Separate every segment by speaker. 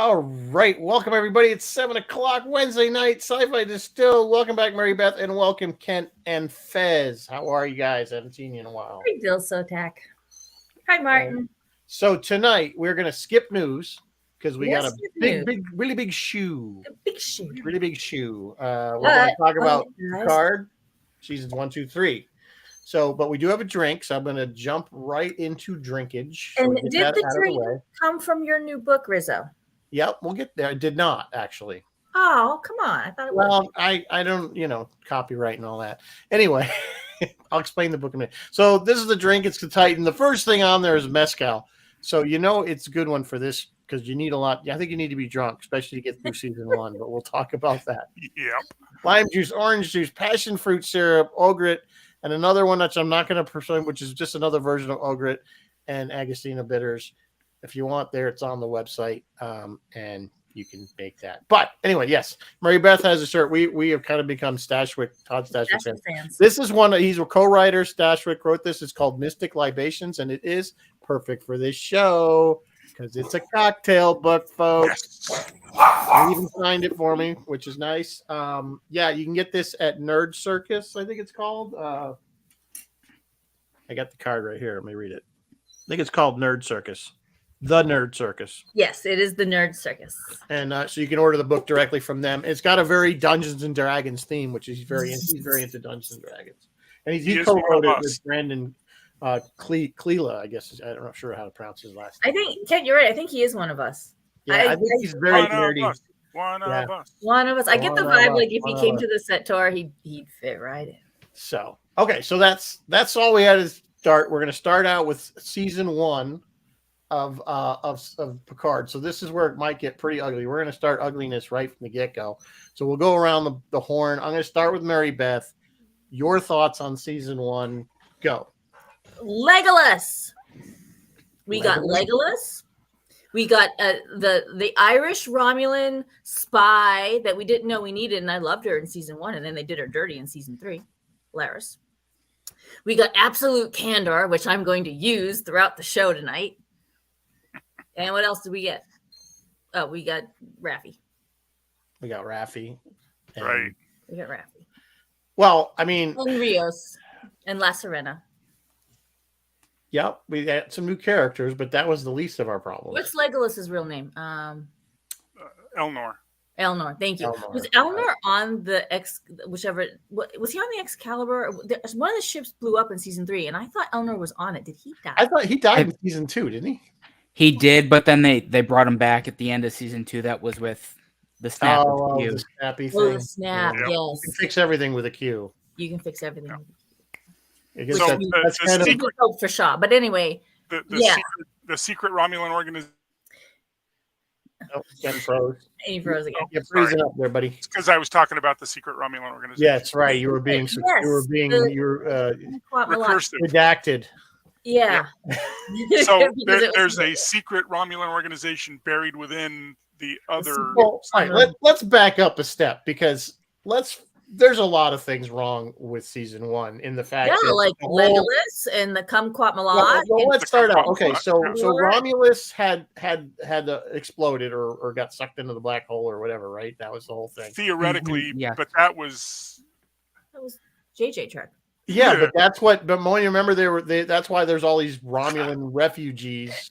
Speaker 1: All right, welcome everybody. It's 7:00 Wednesday night. Sci-Fi Distilled. Welcome back, Mary Beth, and welcome Kent and Fez. How are you guys? I haven't seen you in a while.
Speaker 2: Hi, Bill Sotak. Hi, Martin.
Speaker 1: So tonight we're gonna skip news because we got a
Speaker 2: Yes,
Speaker 1: really big shoe.
Speaker 2: A big shoe.
Speaker 1: Really big shoe. We're gonna talk about Picard, seasons 1, 2, 3. So, but we do have a drink, so I'm gonna jump right into drinkage. So
Speaker 2: And did the drink come from your new book, Rizzo?
Speaker 1: Yep, we'll get there. It did not actually.
Speaker 2: Oh, come on. I thought it was.
Speaker 1: Well, I don't, copyright and all that. Anyway, I'll explain the book in a minute. So this is the drink. It's the Titan. The first thing on there is mezcal. So it's a good one for this because you need a lot. I think you need to be drunk, especially to get through season 1. But we'll talk about that.
Speaker 3: Yep.
Speaker 1: Lime juice, orange juice, passion fruit syrup, ogret, and another one that I'm not going to pursue, which is just another version of ogret and Agostina bitters. If you want there, it's on the website, and you can make that. But anyway, yes, Mary Beth has a shirt. We have kind of become Todd Stashwick fans. This is one. He's a co-writer. Stashwick wrote this. It's called Mystic Libations, and it is perfect for this show because it's a cocktail book, folks. He even signed it for me, which is nice. Yeah, you can get this at Nerd Circus, I think it's called. I got the card right here. Let me read it. I think it's called Nerd Circus. The Nerd Circus.
Speaker 2: Yes, it is the Nerd Circus.
Speaker 1: And so you can order the book directly from them. It's got a very Dungeons and Dragons theme, which he's very into Dungeons and Dragons. And he co-wrote it with Brandon Cleela, I guess. I'm not sure how to pronounce his last name.
Speaker 2: I think, Kent, you're right. I think he is one of us.
Speaker 1: Yeah, I think he's very nerdy.
Speaker 3: One of us.
Speaker 2: One of us. I get the vibe like if he came to the set tour, he'd fit right in.
Speaker 1: So, okay. So that's all we had to start. We're going to start out with season 1 of Picard. So this is where it might get pretty ugly. We're going to start ugliness right from the get-go. So we'll go around the horn. I'm going to start with Mary Beth. Your thoughts on season 1. Go.
Speaker 2: Legolas. We got Legolas. We got the Irish Romulan spy that we didn't know we needed, and I loved her in season 1, and then they did her dirty in season 3, Laris. We got absolute candor, which I'm going to use throughout the show tonight. And what else did we get? Oh, we got Raffi.
Speaker 1: We got Raffi.
Speaker 3: Right.
Speaker 2: We got Raffi.
Speaker 1: Well, I mean...
Speaker 2: And Rios. And La Serena.
Speaker 1: Yep, we got some new characters, but that was the least of our problems.
Speaker 2: What's Legolas's real name?
Speaker 3: Elnor.
Speaker 2: Elnor, thank you. Was Elnor on the whichever? Was he on the Excalibur? One of the ships blew up in season 3, and I thought Elnor was on it. Did he die?
Speaker 1: I thought he died in season 2, didn't he?
Speaker 4: He did, but then they brought him back at the end of season 2. That was with the snap.
Speaker 1: The snappy thing.
Speaker 2: Oh, the snap, yes.
Speaker 1: You can fix everything with a Q.
Speaker 2: You can fix everything.
Speaker 1: Yeah.
Speaker 3: So
Speaker 1: that's kind
Speaker 2: secret, of for Shaw. But anyway,
Speaker 3: the secret Romulan organization.
Speaker 1: Oh, Ken froze.
Speaker 2: He froze again.
Speaker 1: You're freezing up there, buddy.
Speaker 3: It's because I was talking about the secret Romulan organization.
Speaker 1: Yeah, that's right. You were being redacted.
Speaker 2: Yeah.
Speaker 3: So there's a secret Romulan organization buried within the other.
Speaker 1: Well, all right, let's back up a step because there's a lot of things wrong with season 1 in the fact that
Speaker 2: like Legolas and the Kumquat Malad.
Speaker 1: Well, let's start out. Okay, so Romulus had exploded or got sucked into the black hole or whatever, right? That was the whole thing.
Speaker 3: Theoretically, but that was
Speaker 2: JJ Trek.
Speaker 1: Yeah, but that's what. But when you remember, that's why there's all these Romulan refugees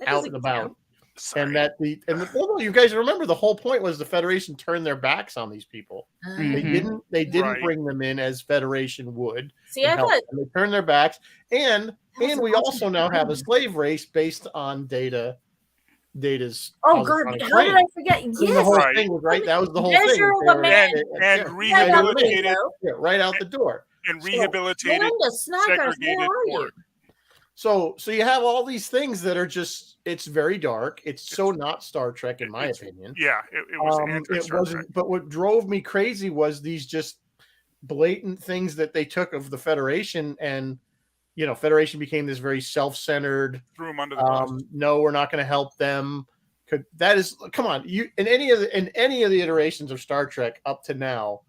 Speaker 1: out and about.
Speaker 3: Sorry.
Speaker 1: And you guys remember the whole point was the Federation turned their backs on these people.
Speaker 2: Mm-hmm.
Speaker 1: They didn't bring them in as Federation would.
Speaker 2: See, I thought
Speaker 1: they turned their backs, and we also now have a slave race based on Data's.
Speaker 2: Oh God! How did I forget? Yes,
Speaker 1: the whole thing was right. That was the whole thing.
Speaker 3: And rehabilitated
Speaker 1: right out the door.
Speaker 3: And rehabilitated, segregated poor.
Speaker 1: So you have all these things that are just, it's very dark. It's so not Star Trek, in my opinion.
Speaker 3: Yeah, it was
Speaker 1: it wasn't. But what drove me crazy was these just blatant things that they took of the Federation, and Federation became this very self-centered.
Speaker 3: Threw them under the bus.
Speaker 1: No, we're not going to help them. That is, come on, in any of the iterations of Star Trek up to now,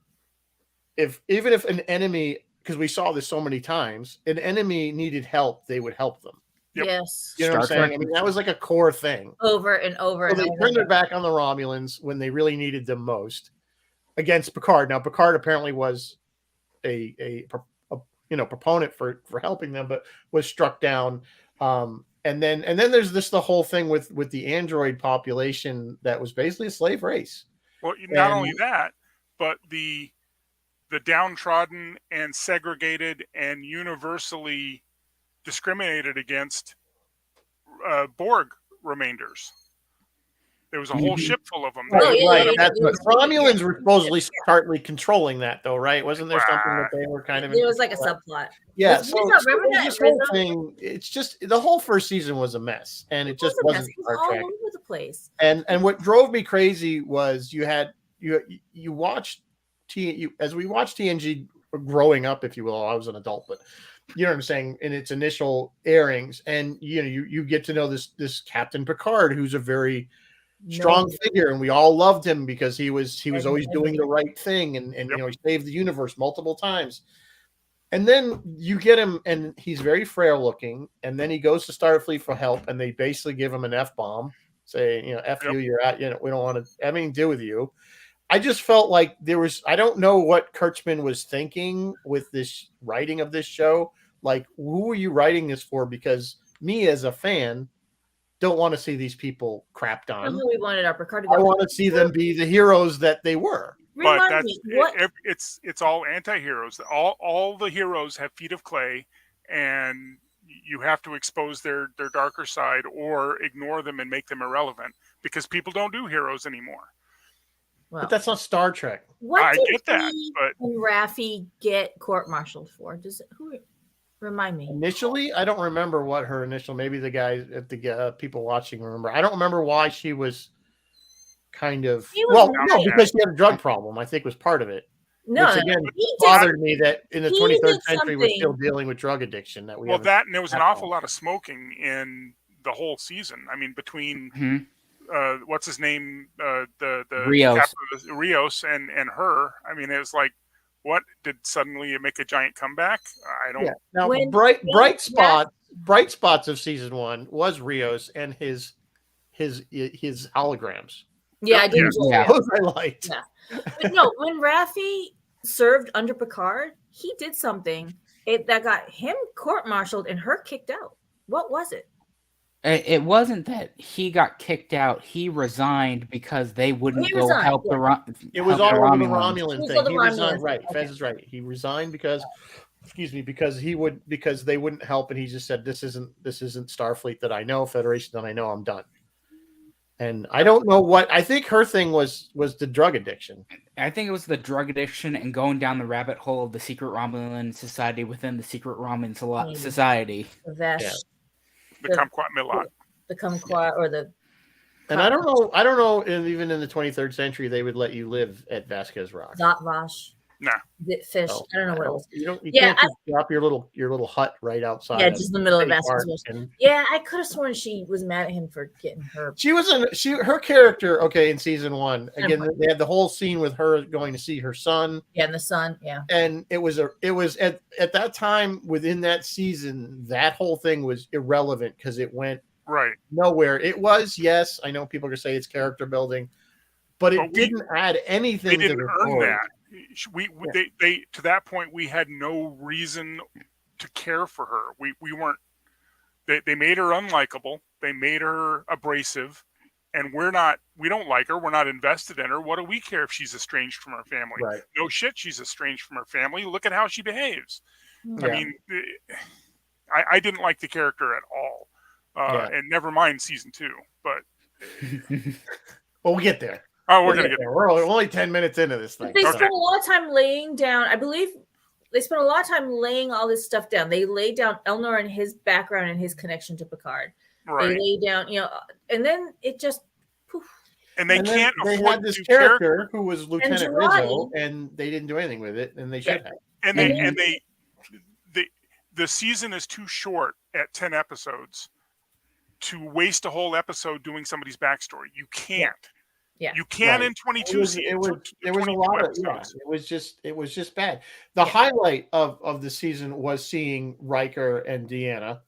Speaker 1: even if an enemy, because we saw this so many times, an enemy needed help, they would help them.
Speaker 3: Yep.
Speaker 2: Yes.
Speaker 1: You know what I'm
Speaker 4: Star
Speaker 1: saying?
Speaker 4: Trek.
Speaker 1: I mean, that was like a core thing.
Speaker 2: Over and over
Speaker 1: So
Speaker 2: and
Speaker 1: they
Speaker 2: over.
Speaker 1: turned their back on the Romulans when they really needed them most against Picard. Now, Picard apparently was a proponent for helping them, but was struck down. And then there's the whole thing with the android population that was basically a slave race.
Speaker 3: Well, not
Speaker 1: And-
Speaker 3: only that, but the downtrodden and segregated and universally discriminated against Borg remainders. There was a whole ship full of them.
Speaker 2: Oh, yeah, yeah,
Speaker 1: That's
Speaker 2: yeah.
Speaker 1: what Romulans were supposedly partly controlling that, though, right? Wasn't there something that they were kind of?
Speaker 2: There was like a subplot.
Speaker 1: Yeah.
Speaker 2: Was
Speaker 1: So,
Speaker 2: remember that
Speaker 1: this whole
Speaker 2: Rizzo?
Speaker 1: thing, it's just the whole first season was a mess, and it just wasn't
Speaker 2: It was
Speaker 1: Star
Speaker 2: all
Speaker 1: Trek.
Speaker 2: over the place.
Speaker 1: And what drove me crazy was you watched as we watched TNG growing up, if you will. I was an adult, but you know what I'm saying, in its initial airings, and you get to know this Captain Picard, who's a very strong figure, and we all loved him because he was always doing the right thing, and he saved the universe multiple times. And then you get him, and he's very frail looking, and then he goes to Starfleet for help, and they basically give him an F-bomb, say, F you, you're out, we don't want to have anything to do with you. I just felt like I don't know what Kurtzman was thinking with this writing of this show. Like, who are you writing this for? Because me as a fan don't want to see these people crapped on.
Speaker 2: We wanted our Picard to
Speaker 1: I
Speaker 2: go.
Speaker 1: want to see them be the heroes that they were.
Speaker 3: But it's all anti-heroes. All the heroes have feet of clay, and you have to expose their darker side or ignore them and make them irrelevant, because people don't do heroes anymore.
Speaker 1: But that's not Star Trek.
Speaker 3: I get that, but
Speaker 2: when Raffi get court-martialed for? Who remind me?
Speaker 1: Initially, I don't remember what her initial. Maybe the guys at the people watching remember. I don't remember why she was kind of because she had a drug problem. I think was part of it.
Speaker 2: No,
Speaker 1: which again bothered me that in the 23rd century we're still dealing with drug addiction. And
Speaker 3: there was an awful lot of smoking in the whole season. I mean, between what's his name, the Rios and her. I mean, it was like, what did suddenly make a giant comeback? I don't.
Speaker 1: Yeah. Now, bright spots of season 1 was Rios and his holograms.
Speaker 2: Yeah, I did.
Speaker 1: Those I liked.
Speaker 2: Yeah. But no, when Raffi served under Picard, he did something that got him court-martialed and her kicked out. What was it?
Speaker 4: It wasn't that he got kicked out. He resigned because they wouldn't help the
Speaker 1: It was all over the Romulan thing.
Speaker 2: He resigned,
Speaker 1: right? Fez is right. He resigned because they wouldn't help, and he just said, "This isn't Starfleet that I know, Federation that I know. I'm done." And I don't know what I think her thing was the drug addiction.
Speaker 4: I think it was the drug addiction and going down the rabbit hole of the secret Romulan society within the secret Romulan society.
Speaker 3: The Kumquat Milot.
Speaker 2: The Kumquat or the.
Speaker 1: And I don't know. Even in the 23rd century, they would let you live at Vasquez Rock.
Speaker 2: Zotvash.
Speaker 3: Nah.
Speaker 2: Fish. I don't know what it was.
Speaker 1: You can't just drop your little hut right outside.
Speaker 2: Yeah, just in the middle of Vasquez. Yeah, I could have sworn she was mad at him for getting her.
Speaker 1: Her character. Okay, in season 1, again, they had the whole scene with her going to see her son.
Speaker 2: Yeah, and the son. Yeah.
Speaker 1: And it was at that time within that season, that whole thing was irrelevant because it went nowhere. It was, yes, I know people are gonna say it's character building, but it didn't add anything.
Speaker 3: They didn't earn that. They to that point we had no reason to care for her. We weren't. They made her unlikable. They made her abrasive, and we don't like her. We're not invested in her. What do we care if she's estranged from her family?
Speaker 1: Right.
Speaker 3: No shit, she's estranged from her family. Look at how she behaves.
Speaker 1: Yeah.
Speaker 3: I mean, I didn't like the character at all. And never mind season 2, but
Speaker 1: we'll get there.
Speaker 3: Oh, we're going to get there.
Speaker 1: We're only 10 minutes into this thing.
Speaker 2: They spent a lot of time laying down. I believe they spent a lot of time laying all this stuff down. They laid down Elnor and his background and his connection to Picard.
Speaker 3: Right.
Speaker 2: They laid down, and then it just poof.
Speaker 3: And they can't afford
Speaker 1: they had this character who was Lieutenant Rizzo, and they didn't do anything with it, and they should have.
Speaker 3: And the season is too short at 10 episodes to waste a whole episode doing somebody's backstory. You can't.
Speaker 2: Yeah.
Speaker 3: You can in 22 seasons.
Speaker 1: There was a lot of it was just bad. The highlight of the season was seeing Riker and Deanna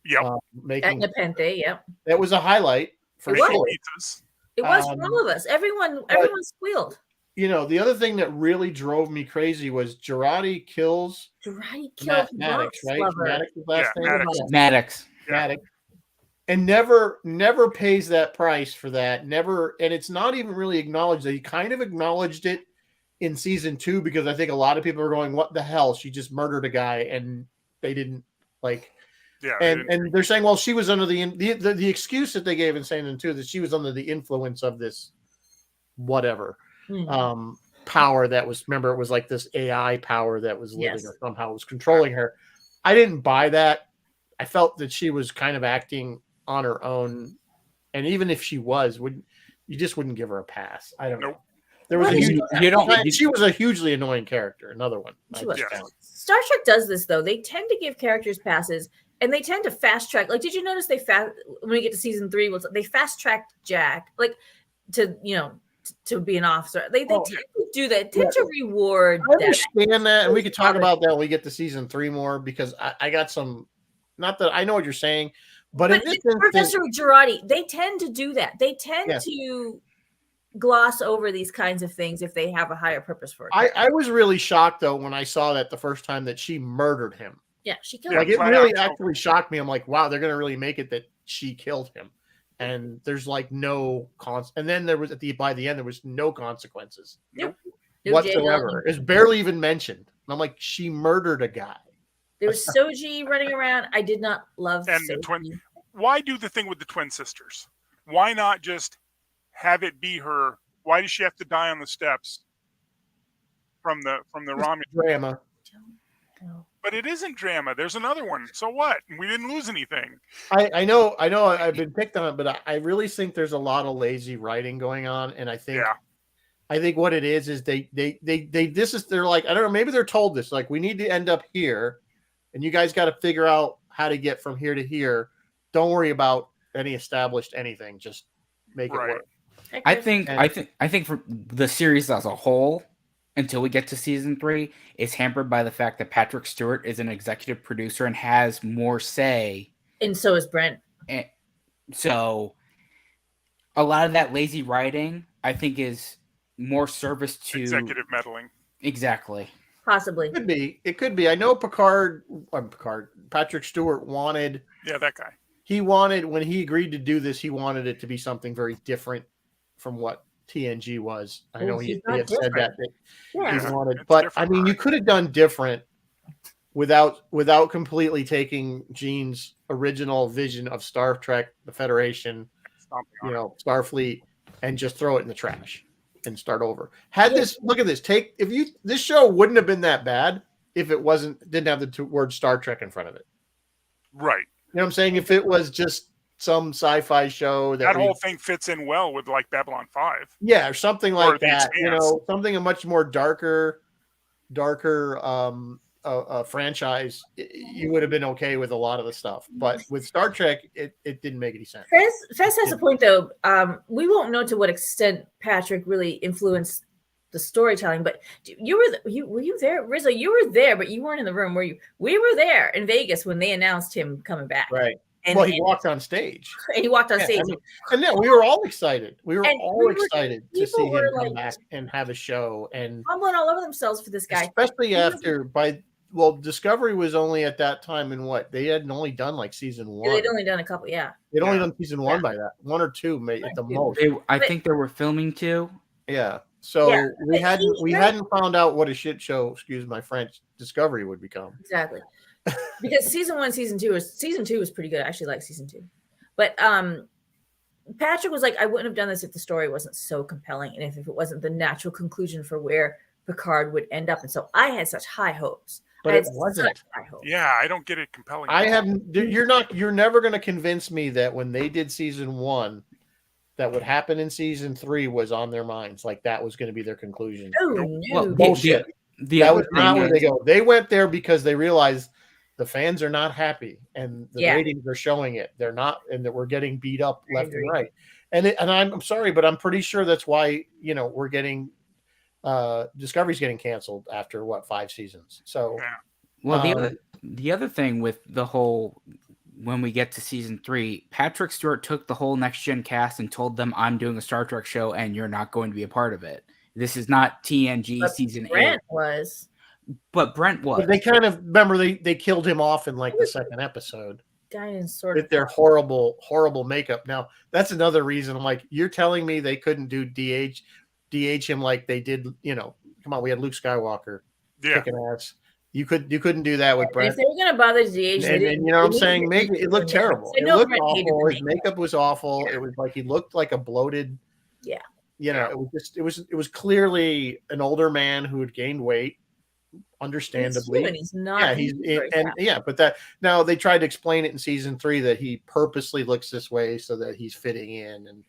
Speaker 3: Yep.
Speaker 1: Making
Speaker 2: Nepenthe, yep.
Speaker 1: that was a highlight for
Speaker 2: It was.
Speaker 1: sure.
Speaker 3: Pizzas.
Speaker 2: It was for all of us. Everyone squealed.
Speaker 1: You know, the other thing that really drove me crazy was Girardi kills
Speaker 2: Girardi killed
Speaker 1: Maddox, right?
Speaker 2: lover.
Speaker 1: Maddox was last name.
Speaker 3: Maddox.
Speaker 4: Maddox.
Speaker 1: Maddox. And never pays that price for that. Never, and it's not even really acknowledged. They kind of acknowledged it in season 2 because I think a lot of people are going, "What the hell? She just murdered a guy," and they didn't like.
Speaker 3: Yeah,
Speaker 1: and they're saying, "Well, she was under the excuse that they gave in season 2 that she was under the influence of this whatever power that was. Remember, it was like this AI power that was living or somehow was controlling her." I didn't buy that. I felt that she was kind of acting on her own, and even if she was, you just wouldn't give her a pass. I don't know. There was she was a hugely annoying character. Another one.
Speaker 2: Star Trek does this though. They tend to give characters passes, and they tend to fast track. Like, did you notice when we get to season 3, they fast tracked Jack, like to be an officer. They tend to do that. Tend to reward.
Speaker 1: I understand that, and we could talk about that when we get to season 3 more because I got some. Not that I know what you're saying, but in this instance,
Speaker 2: Professor Girardi, they tend to do that. They tend to gloss over these kinds of things if they have a higher purpose for it.
Speaker 1: I was really shocked though when I saw that the first time that she murdered him.
Speaker 2: Yeah, she killed him.
Speaker 1: Like it really actually shocked me. I'm like, wow, they're gonna really make it that she killed him, and there's like no and then there was by the end there was no consequences whatsoever. It's barely even mentioned. And I'm like, she murdered a guy.
Speaker 2: There was Soji running around. I did not love
Speaker 3: and
Speaker 2: Soji.
Speaker 3: the twin. Why do the thing with the twin sisters? Why not just have it be her? Why does she have to die on the steps from the Romulan
Speaker 1: drama?
Speaker 3: But it isn't drama. There's another one. So what? We didn't lose anything.
Speaker 1: I know. I've been picked on it, but I really think there's a lot of lazy writing going on, and I think what it is they're like, I don't know, maybe they're told this, like, we need to end up here, and you guys got to figure out how to get from here to here. Don't worry about any established anything. Just make it work.
Speaker 4: I think for the series as a whole, until we get to season 3, is hampered by the fact that Patrick Stewart is an executive producer and has more say.
Speaker 2: And so is Brent.
Speaker 4: And so a lot of that lazy writing, I think, is more service to
Speaker 3: executive meddling.
Speaker 4: Exactly.
Speaker 2: Possibly.
Speaker 1: It could be. I know Patrick Stewart wanted.
Speaker 3: Yeah, that guy.
Speaker 1: He wanted, when he agreed to do this, he wanted it to be something very different from what TNG was. I know he had said that he wanted, but I mean, you could have done different without completely taking Gene's original vision of Star Trek, the Federation, Starfleet, and just throw it in the trash and start over. Look at this. This show wouldn't have been that bad if it didn't have the word Star Trek in front of it.
Speaker 3: Right.
Speaker 1: You know what I'm saying? If it was just some sci-fi show that
Speaker 3: whole thing fits in well with like Babylon 5.
Speaker 1: Yeah, or something like that. Something a much more darker franchise. You would have been okay with a lot of the stuff, but with Star Trek, it didn't make any sense.
Speaker 2: Fez has a point though. We won't know to what extent Patrick really influenced the storytelling, but were you there, Rizzo? You were there, but you weren't in the room, were you? We were there in Vegas when they announced him coming back.
Speaker 1: Right. He walked on stage.
Speaker 2: He walked on stage.
Speaker 1: And then we were all excited. We were all excited to see him come back and have a show and
Speaker 2: fumbling all over themselves for this guy.
Speaker 1: Especially Discovery was only at that time in what? They hadn't only done like season 1.
Speaker 2: They'd only done a couple, They'd
Speaker 1: only done season 1 by that. 1 or 2 at the most.
Speaker 4: I think they were filming 2.
Speaker 1: Yeah. So we hadn't found out what a shit show, excuse my French, Discovery would become.
Speaker 2: Exactly. Because season 1, season 2 was pretty good. I actually like season 2. But Patrick was like, I wouldn't have done this if the story wasn't so compelling and if it wasn't the natural conclusion for where Picard would end up. And so I had such high hopes.
Speaker 1: But it wasn't.
Speaker 3: Yeah, I don't get it compelling.
Speaker 1: You're never going to convince me that when they did season 1, that what happened in season 3 was on their minds. Like that was going to be their conclusion.
Speaker 2: Oh, no.
Speaker 1: Bullshit. That was not where they go. They went there because they realized the fans are not happy and the ratings are showing it. They're not, and that we're getting beat up left and right. And I'm sorry, but I'm pretty sure that's why, we're getting Discovery's getting canceled after 5 seasons. So,
Speaker 4: well, the other thing with the whole when we get to season 3, Patrick Stewart took the whole Next Gen cast and told them, I'm doing a Star Trek show and you're not going to be a part of it. This is not TNG
Speaker 2: But
Speaker 4: season
Speaker 2: Brent
Speaker 4: 8.
Speaker 2: was.
Speaker 4: But Brent was.
Speaker 1: But they kind of remember they killed him off in like the second episode
Speaker 2: Dinosaur.
Speaker 1: with their horrible makeup. Now that's another reason. I'm like, you're telling me they couldn't do DH him like they did. Come on, we had Luke Skywalker kicking ass. You couldn't do that with Brent.
Speaker 2: If they were gonna bother DH,
Speaker 1: And you know what I'm saying? It looked terrible. It looked awful. His makeup was awful. Yeah. It was like he looked like a bloated.
Speaker 2: Yeah.
Speaker 1: It was clearly an older man who had gained weight. Understandably,
Speaker 2: he's not.
Speaker 1: But that now they tried to explain it in season 3 that he purposely looks this way so that he's fitting in. And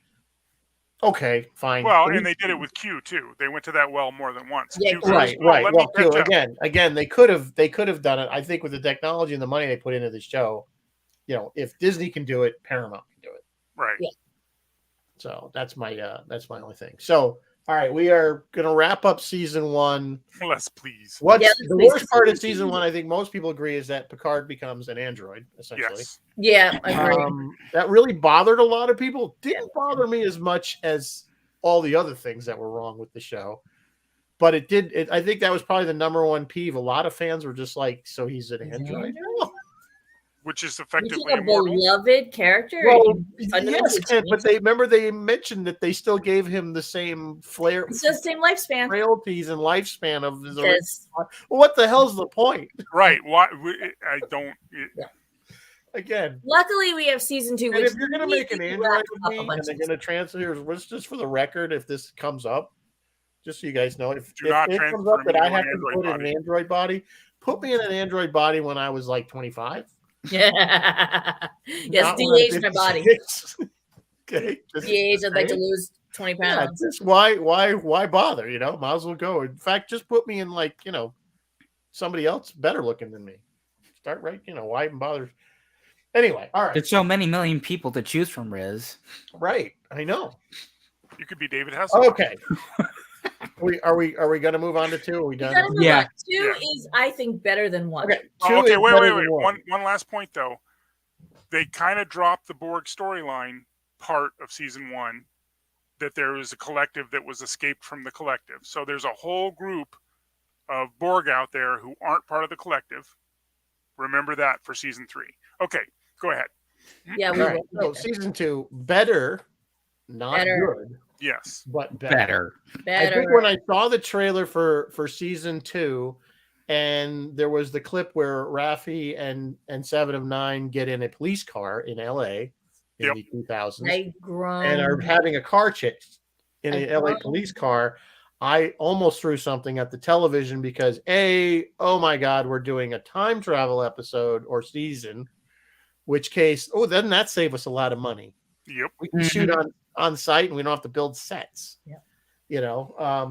Speaker 1: okay, fine.
Speaker 3: Well, and they did it with Q too. They went to that well more than once.
Speaker 2: Yeah,
Speaker 1: right. Well, Q, again, they could have done it. I think with the technology and the money they put into the show, if Disney can do it, Paramount can do it.
Speaker 3: Right.
Speaker 2: Yeah.
Speaker 1: So that's my only thing. So. All right, we are going to wrap up season 1.
Speaker 3: Let's please.
Speaker 1: The worst part of season 1, I think most people agree, is that Picard becomes an android, essentially.
Speaker 3: Yes.
Speaker 2: Yeah, I agree.
Speaker 1: That really bothered a lot of people. Didn't bother me as much as all the other things that were wrong with the show. But it did. I think that was probably the number one peeve. A lot of fans were just like, so he's an android?
Speaker 3: Which is effectively
Speaker 2: a
Speaker 3: immortal.
Speaker 2: Beloved character.
Speaker 1: Well, yes, but they mentioned that they still gave him the same flair.
Speaker 2: It's the same lifespan,
Speaker 1: frailties and lifespan of his.
Speaker 2: Yes.
Speaker 1: Well, what the hell's the point?
Speaker 3: Right? Why? I don't.
Speaker 1: Again.
Speaker 2: Luckily, we have season 2.
Speaker 1: And if you're going to make an android with me, and they're going to transfer, just for the record, if this comes up, just so you guys know, if it comes up that I have to put in an android body, put me in an android body when I was like 25.
Speaker 2: Yeah. Yes, DH my body.
Speaker 1: Okay.
Speaker 2: DH, I'd like to lose 20 pounds.
Speaker 1: Yeah, just why bother? Might as well go. In fact, just put me in like, somebody else better looking than me. Start right, why even bother? Anyway, all right.
Speaker 4: There's so many million people to choose from, Riz.
Speaker 1: Right. I know.
Speaker 3: You could be David Hasselhoff.
Speaker 1: Okay. Are we going to move on to 2? Are we done?
Speaker 2: Yeah. 2 is, I think, better than 1.
Speaker 1: Okay.
Speaker 3: Wait. One last point though. They kind of dropped the Borg storyline part of season 1, that there was a collective that was escaped from the collective. So there's a whole group of Borg out there who aren't part of the collective. Remember that for season 3. Okay, go ahead.
Speaker 2: Yeah.
Speaker 1: Right. So season 2, better, not good.
Speaker 3: Yes,
Speaker 1: but better.
Speaker 2: I
Speaker 1: think when I saw the trailer for season 2, and there was the clip where Raffi and 7 of 9 get in a police car in LA in the 2000s and are having a car chase in a LA police car, I almost threw something at the television because oh my God, we're doing a time travel episode or season, which case, doesn't that save us a lot of money?
Speaker 3: Yep.
Speaker 1: We can shoot on site and we don't have to build sets.
Speaker 2: Yeah.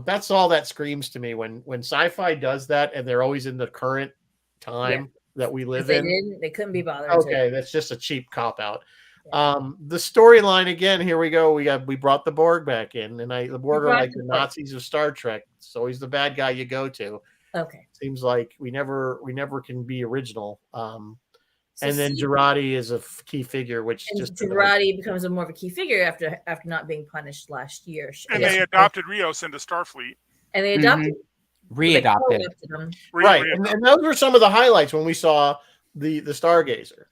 Speaker 1: That's all that screams to me when sci-fi does that, and they're always in the current time that we live in.
Speaker 2: They couldn't be bothered.
Speaker 1: Okay, that's just a cheap cop out. Yeah. The storyline again. Here we go. We brought the Borg back in, and the Borg are like the Nazis of Star Trek. It's always the bad guy you go to.
Speaker 2: Okay.
Speaker 1: Seems like we never can be original. And then Girardi is a key figure, which
Speaker 2: Girardi becomes more of a key figure after not being punished last year.
Speaker 3: And they adopted Rios into Starfleet.
Speaker 2: And they adopted
Speaker 4: readopted
Speaker 2: him.
Speaker 1: Right. And those were some of the highlights when we saw the Stargazer.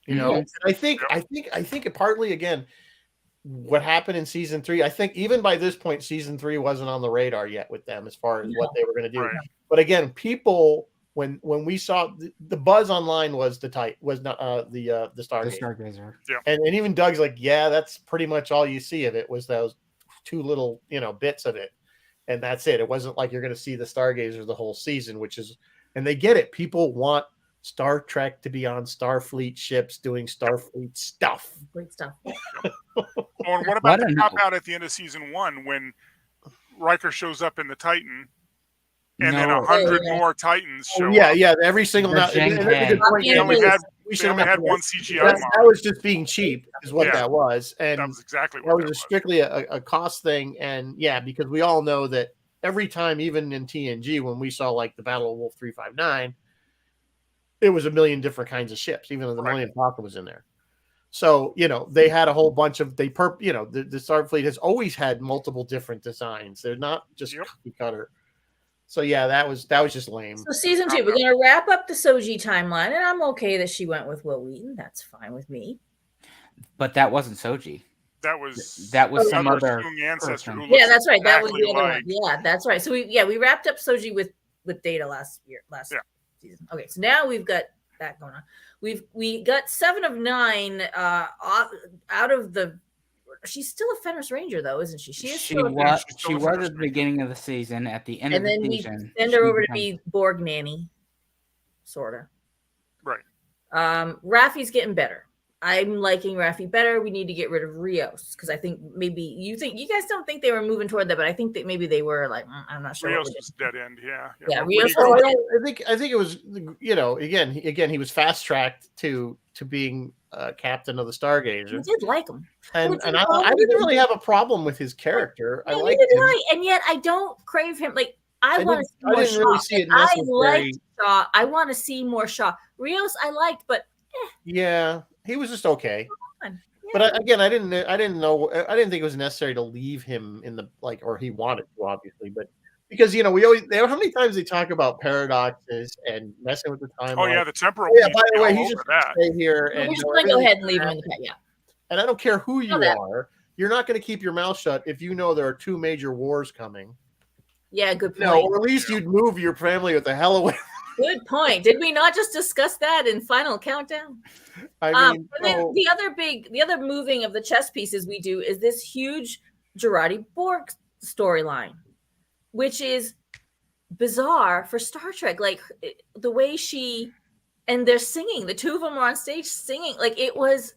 Speaker 1: And I think it partly, again, what happened in season 3, I think even by this point, season 3 wasn't on the radar yet with them as far as what they were going to do. Right. But again, people, when we saw the buzz online was the Stargazer. The Stargazer.
Speaker 3: Yeah.
Speaker 1: And even Doug's like, yeah, that's pretty much all you see of it was those 2 little, bits of it. And that's it. It wasn't like you're going to see the Stargazer the whole season, and they get it. People want Star Trek to be on Starfleet ships doing Starfleet stuff.
Speaker 2: Great stuff.
Speaker 3: And what about the cop out at the end of season 1 when Riker shows up in the Titan? And then 100 more Titans show up.
Speaker 1: Yeah. Every single night.
Speaker 3: We only had one CGI.
Speaker 1: That was just being cheap, is what that was. And
Speaker 3: that was exactly what
Speaker 1: that was. Strictly a cost thing. And because we all know that every time, even in TNG, when we saw like the Battle of Wolf 359, it was a million different kinds of ships, even though the
Speaker 3: Right.
Speaker 1: Millennium Falcon was in there. So, they had a whole bunch of the Starfleet has always had multiple different designs. They're not just cookie cutter. So yeah, that was just lame.
Speaker 2: So season 2, we're gonna wrap up the Soji timeline, and I'm okay that she went with Will Wheaton. That's fine with me.
Speaker 4: But that wasn't Soji.
Speaker 3: That was
Speaker 4: some other
Speaker 3: ancestor who
Speaker 2: Yeah, that's right. That was
Speaker 3: exactly
Speaker 2: the other
Speaker 3: like-
Speaker 2: one. Yeah, that's right. So we wrapped up Soji with Data last season. Okay, so now we've got that going on. We got 7 of 9 out of the. She's still a Fenris Ranger, though, isn't she? She
Speaker 4: was at the beginning of the season. At the end of the
Speaker 2: then
Speaker 4: season,
Speaker 2: we send her over to be Borg nanny, sorta.
Speaker 3: Right.
Speaker 2: Raffi's getting better. I'm liking Raffi better. We need to get rid of Rios because I think maybe you guys don't think they were moving toward that, but I think that maybe they were like, I'm not sure.
Speaker 3: Rios was dead end, yeah.
Speaker 2: Yeah, Rios.
Speaker 1: I think it was, again, he was fast tracked to being captain of the Stargazer.
Speaker 2: I did like him,
Speaker 1: and I didn't really have a problem with his character. I liked him,
Speaker 2: and yet I don't crave him. Like I want to see more
Speaker 1: didn't really see it
Speaker 2: I
Speaker 1: necessary.
Speaker 2: liked Shaw. I want to see more Shaw. Rios, I liked, but
Speaker 1: yeah, he was just okay.
Speaker 2: Yeah.
Speaker 1: But again, I didn't think it was necessary to leave him in the or he wanted to, obviously, but because we always how many times they talk about paradoxes and messing with the timeline.
Speaker 3: Oh yeah, the temporal.
Speaker 1: Yeah, by the way, he's just stay here and
Speaker 2: we're just gonna go ahead and leave him in the pet. Yeah.
Speaker 1: And I don't care who you are, you're not going to keep your mouth shut if you know there are 2 major wars coming.
Speaker 2: Yeah, good point.
Speaker 1: No, or at least you'd move your family with the hell away.
Speaker 2: Good point. Did we not just discuss that in Final Countdown?
Speaker 1: I mean,
Speaker 2: and then the other moving of the chess pieces we do is this huge Jurati Borg storyline, which is bizarre for Star Trek. Like the way and they're singing. The 2 of them are on stage singing. Like it was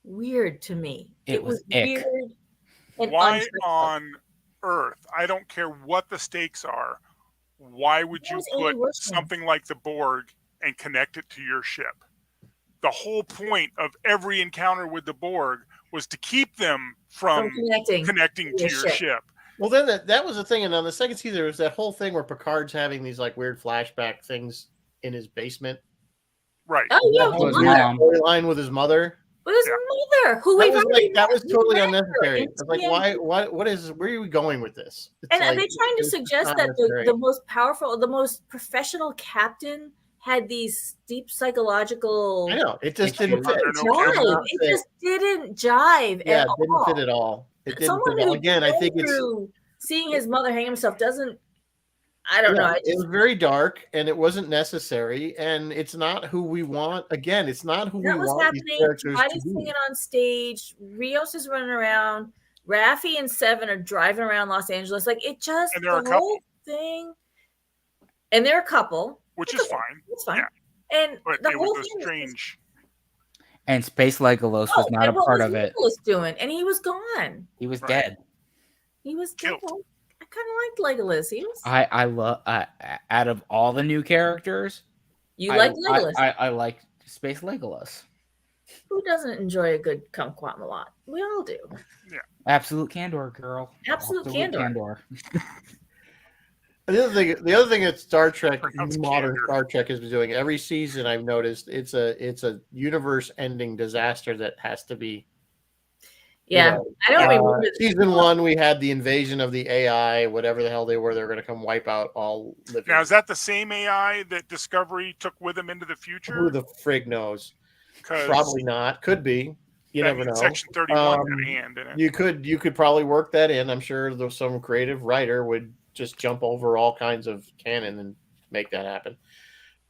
Speaker 2: weird to me.
Speaker 4: It was
Speaker 2: weird. And
Speaker 3: why on Earth? I don't care what the stakes are. Why would you put something like the Borg and connect it to your ship? The whole point of every encounter with the Borg was to keep them from connecting to your ship.
Speaker 1: Well, then that was the thing. And on the second season, there was that whole thing where Picard's having these weird flashback things in his basement.
Speaker 3: Right.
Speaker 2: Oh, yeah.
Speaker 1: Storyline with his mother.
Speaker 2: With his mother, who
Speaker 1: that was totally unnecessary. It's like, why? Where are we going with this?
Speaker 2: And are they trying to suggest that the most powerful, the most professional captain had these deep psychological?
Speaker 1: I know it just didn't fit.
Speaker 2: It just didn't jive.
Speaker 1: Yeah, it didn't fit at all. It didn't fit at all. Again, I think
Speaker 2: seeing his mother hang himself doesn't. I don't know.
Speaker 1: It was very dark, and it wasn't necessary, and it's not who we want. Again, it's not who we want these characters to be.
Speaker 2: Singing on stage. Rios is running around. Raffi and Seven are driving around Los Angeles. Like it just the whole thing. And they're a couple,
Speaker 3: which is fine.
Speaker 2: It's fine.
Speaker 3: Yeah.
Speaker 2: And
Speaker 3: but
Speaker 2: the
Speaker 3: it
Speaker 2: whole
Speaker 3: was
Speaker 2: thing
Speaker 3: strange.
Speaker 4: And Space Legolas was not a part of it.
Speaker 2: What was doing? And he was gone.
Speaker 4: He was dead.
Speaker 2: He was killed. I kind of liked Legolas. He was.
Speaker 4: I love out of all the new characters.
Speaker 2: You like Legolas?
Speaker 4: I like Space Legolas.
Speaker 2: Who doesn't enjoy a good kumquat a lot? We all do.
Speaker 3: Yeah.
Speaker 4: Absolute candor, girl.
Speaker 2: Absolute candor.
Speaker 1: The other thing that Star Trek, modern Star Trek, is doing every season, I've noticed it's a universe-ending disaster that has to be.
Speaker 2: Yeah, I don't remember.
Speaker 1: Season 1, we had the invasion of the AI, whatever the hell they were. They were going to come wipe out all living.
Speaker 3: Now, is that the same AI that Discovery took with them into the future?
Speaker 1: Who the frig knows? Probably not. Could be. You never know.
Speaker 3: Section 31 had a hand in it.
Speaker 1: You could probably work that in. I'm sure there's some creative writer would just jump over all kinds of canon and make that happen.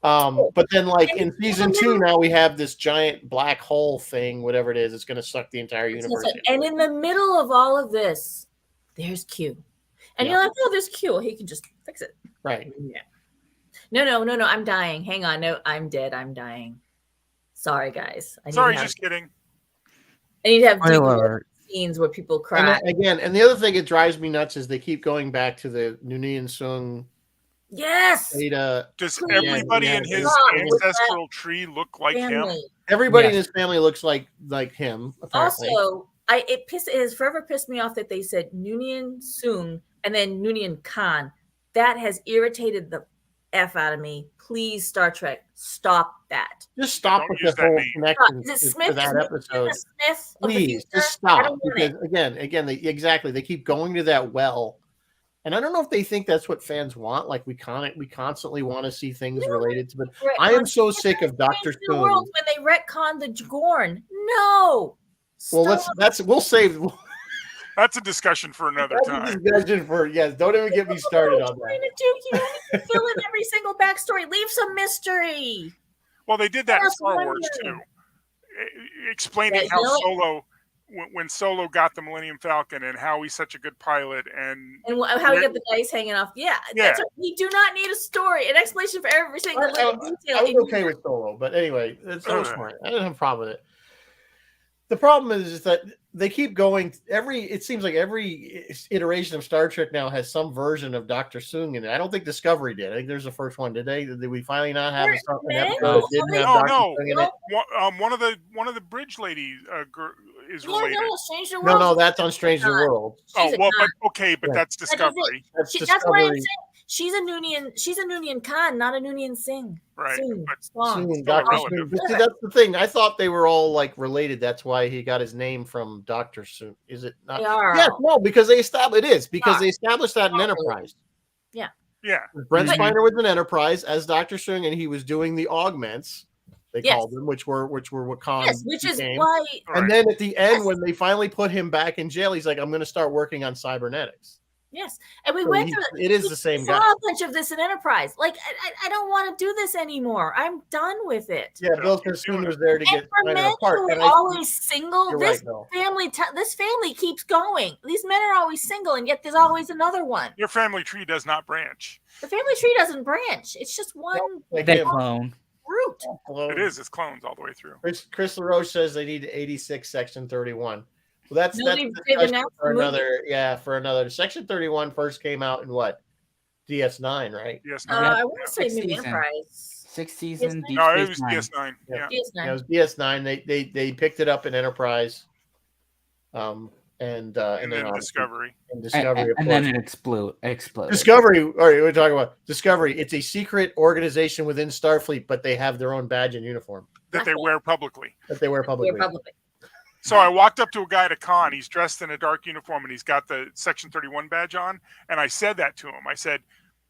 Speaker 1: But then, in season 2, now we have this giant black hole thing, whatever it is. It's going to suck the entire universe.
Speaker 2: And in the middle of all of this, there's Q, and you're like, "Oh, there's Q. He can just fix it."
Speaker 1: Right?
Speaker 2: Yeah. No. I'm dying. Hang on. No, I'm dead. I'm dying. Sorry, guys.
Speaker 3: Just kidding.
Speaker 2: I need to have deep scenes where people cry.
Speaker 1: And the other thing that drives me nuts is they keep going back to the Noonien Sung.
Speaker 2: Yes.
Speaker 1: Data.
Speaker 3: Does everybody in his ancestral tree look like him?
Speaker 1: Everybody in his family looks like him. Apparently.
Speaker 2: Also, it has forever pissed me off that they said Noonien Sung and then Noonien Khan. That has irritated the F out of me. Please, Star Trek, stop that.
Speaker 1: Just stop
Speaker 3: Don't
Speaker 1: with
Speaker 3: use
Speaker 1: the
Speaker 3: that
Speaker 1: whole
Speaker 3: name.
Speaker 1: connection
Speaker 2: Is it
Speaker 1: to
Speaker 2: Smith?
Speaker 1: that
Speaker 2: Is it
Speaker 1: episode.
Speaker 2: the Smith of the
Speaker 1: Please,
Speaker 2: future?
Speaker 1: just
Speaker 2: I
Speaker 1: stop.
Speaker 2: don't want
Speaker 1: Because
Speaker 2: it.
Speaker 1: again, they keep going to that well. And I don't know if they think that's what fans want. Like we constantly want to see things related to, but I am so sick of Dr.
Speaker 2: The world
Speaker 1: Spoon.
Speaker 2: when they retcon the Gorn. No.
Speaker 1: Well,
Speaker 2: Stop.
Speaker 1: we'll save.
Speaker 3: That's a discussion for another
Speaker 1: That's a
Speaker 3: time.
Speaker 1: discussion for don't even get me started on
Speaker 2: Trying
Speaker 1: that.
Speaker 2: to do, you don't need to fill in every single backstory. Leave some mystery.
Speaker 3: Well, they did that in
Speaker 2: Yes,
Speaker 3: Star Wars
Speaker 2: wonder.
Speaker 3: too, explaining
Speaker 2: Yeah,
Speaker 3: how
Speaker 2: you know
Speaker 3: Solo, when Solo got the Millennium Falcon, and how he's such a good pilot, and
Speaker 2: How we got the dice hanging off. Yeah,
Speaker 3: Yeah.
Speaker 2: that's what, we do not need a story, an explanation for every single little detail.
Speaker 1: I was
Speaker 2: in
Speaker 1: okay
Speaker 2: here.
Speaker 1: with Solo, but anyway, that's so smart. I didn't have a problem with it. The problem is that they keep going. It seems like every iteration of Star Trek now has some version of Dr. Soong in it. I don't think Discovery did. I think there's the first one. Did they? Did we finally not have an episode that didn't have Dr. Soong in it?
Speaker 3: One of the bridge lady is
Speaker 2: No,
Speaker 3: related.
Speaker 2: Strange New World.
Speaker 1: No, that's on Strange New World.
Speaker 2: She's a con.
Speaker 3: But that's Discovery.
Speaker 1: That's
Speaker 2: That's what I'm
Speaker 1: Discovery.
Speaker 2: saying. She's a Noonien Khan, not a Noonien Singh.
Speaker 3: Right,
Speaker 2: Soong.
Speaker 3: but
Speaker 2: Song.
Speaker 1: Soong,
Speaker 3: still
Speaker 1: Dr.
Speaker 3: relative.
Speaker 1: Soong. But see, that's the thing. I thought they were all like related. That's why he got his name from Dr. Soong. Is it not?
Speaker 2: They are.
Speaker 1: Yes, no, because they established that in Enterprise.
Speaker 2: Yeah.
Speaker 3: Yeah.
Speaker 1: Brent
Speaker 4: Mhm.
Speaker 1: Spiner was in Enterprise as Dr. Soong, and he was doing the augments. They
Speaker 2: Yes.
Speaker 1: called them, which were what Khan
Speaker 2: Yes, which is
Speaker 1: became.
Speaker 2: why.
Speaker 1: And then at the end,
Speaker 2: Yes.
Speaker 1: when they finally put him back in jail, he's like, "I'm going to start working on cybernetics."
Speaker 2: Yes, and we
Speaker 1: So
Speaker 2: went through.
Speaker 1: it is the same
Speaker 2: we
Speaker 1: guy.
Speaker 2: saw a bunch of this in Enterprise. Like, I don't want to do this anymore. I'm done with it.
Speaker 1: Yeah, Bill
Speaker 3: keep
Speaker 1: Soong
Speaker 3: doing
Speaker 1: was there to
Speaker 2: And
Speaker 1: get
Speaker 2: for
Speaker 1: Spiner
Speaker 2: men
Speaker 1: apart.
Speaker 2: who
Speaker 1: And
Speaker 2: are always single,
Speaker 1: you're
Speaker 2: this
Speaker 1: right, Bill.
Speaker 2: this family keeps going. These men are always single, and yet there's always another one.
Speaker 3: Your family tree does not branch.
Speaker 2: The family tree doesn't branch. It's just one
Speaker 1: Like
Speaker 4: They
Speaker 1: him.
Speaker 4: clone.
Speaker 2: root.
Speaker 3: It is. It's clones all the way through.
Speaker 1: Chris LaRoche says they need 86 Section 31. Well, that's
Speaker 2: No,
Speaker 1: that's
Speaker 2: they've
Speaker 1: discussion
Speaker 2: announced
Speaker 1: for
Speaker 2: the movie.
Speaker 1: another. Section 31 first came out in what? DS9, right?
Speaker 3: Yes.
Speaker 2: I want to say
Speaker 4: Sixth
Speaker 2: maybe
Speaker 4: season.
Speaker 2: Enterprise.
Speaker 4: 6th season,
Speaker 2: Yes,
Speaker 4: Deep
Speaker 3: No, it
Speaker 4: Space
Speaker 3: was
Speaker 4: Nine.
Speaker 3: DS9. Yeah.
Speaker 2: DS9.
Speaker 1: It was DS9. They picked it up in Enterprise, and
Speaker 3: And
Speaker 1: then
Speaker 3: then
Speaker 1: obviously
Speaker 3: Discovery.
Speaker 1: in Discovery, of
Speaker 4: And
Speaker 1: course.
Speaker 4: then it exploded.
Speaker 1: Discovery. All right, we're talking about Discovery. It's a secret organization within Starfleet, but they have their own badge and uniform
Speaker 3: That they wear publicly.
Speaker 1: that they wear publicly.
Speaker 3: So I walked up to a guy at a con. He's dressed in a dark uniform and he's got the Section 31 badge on. And I said that to him. I said,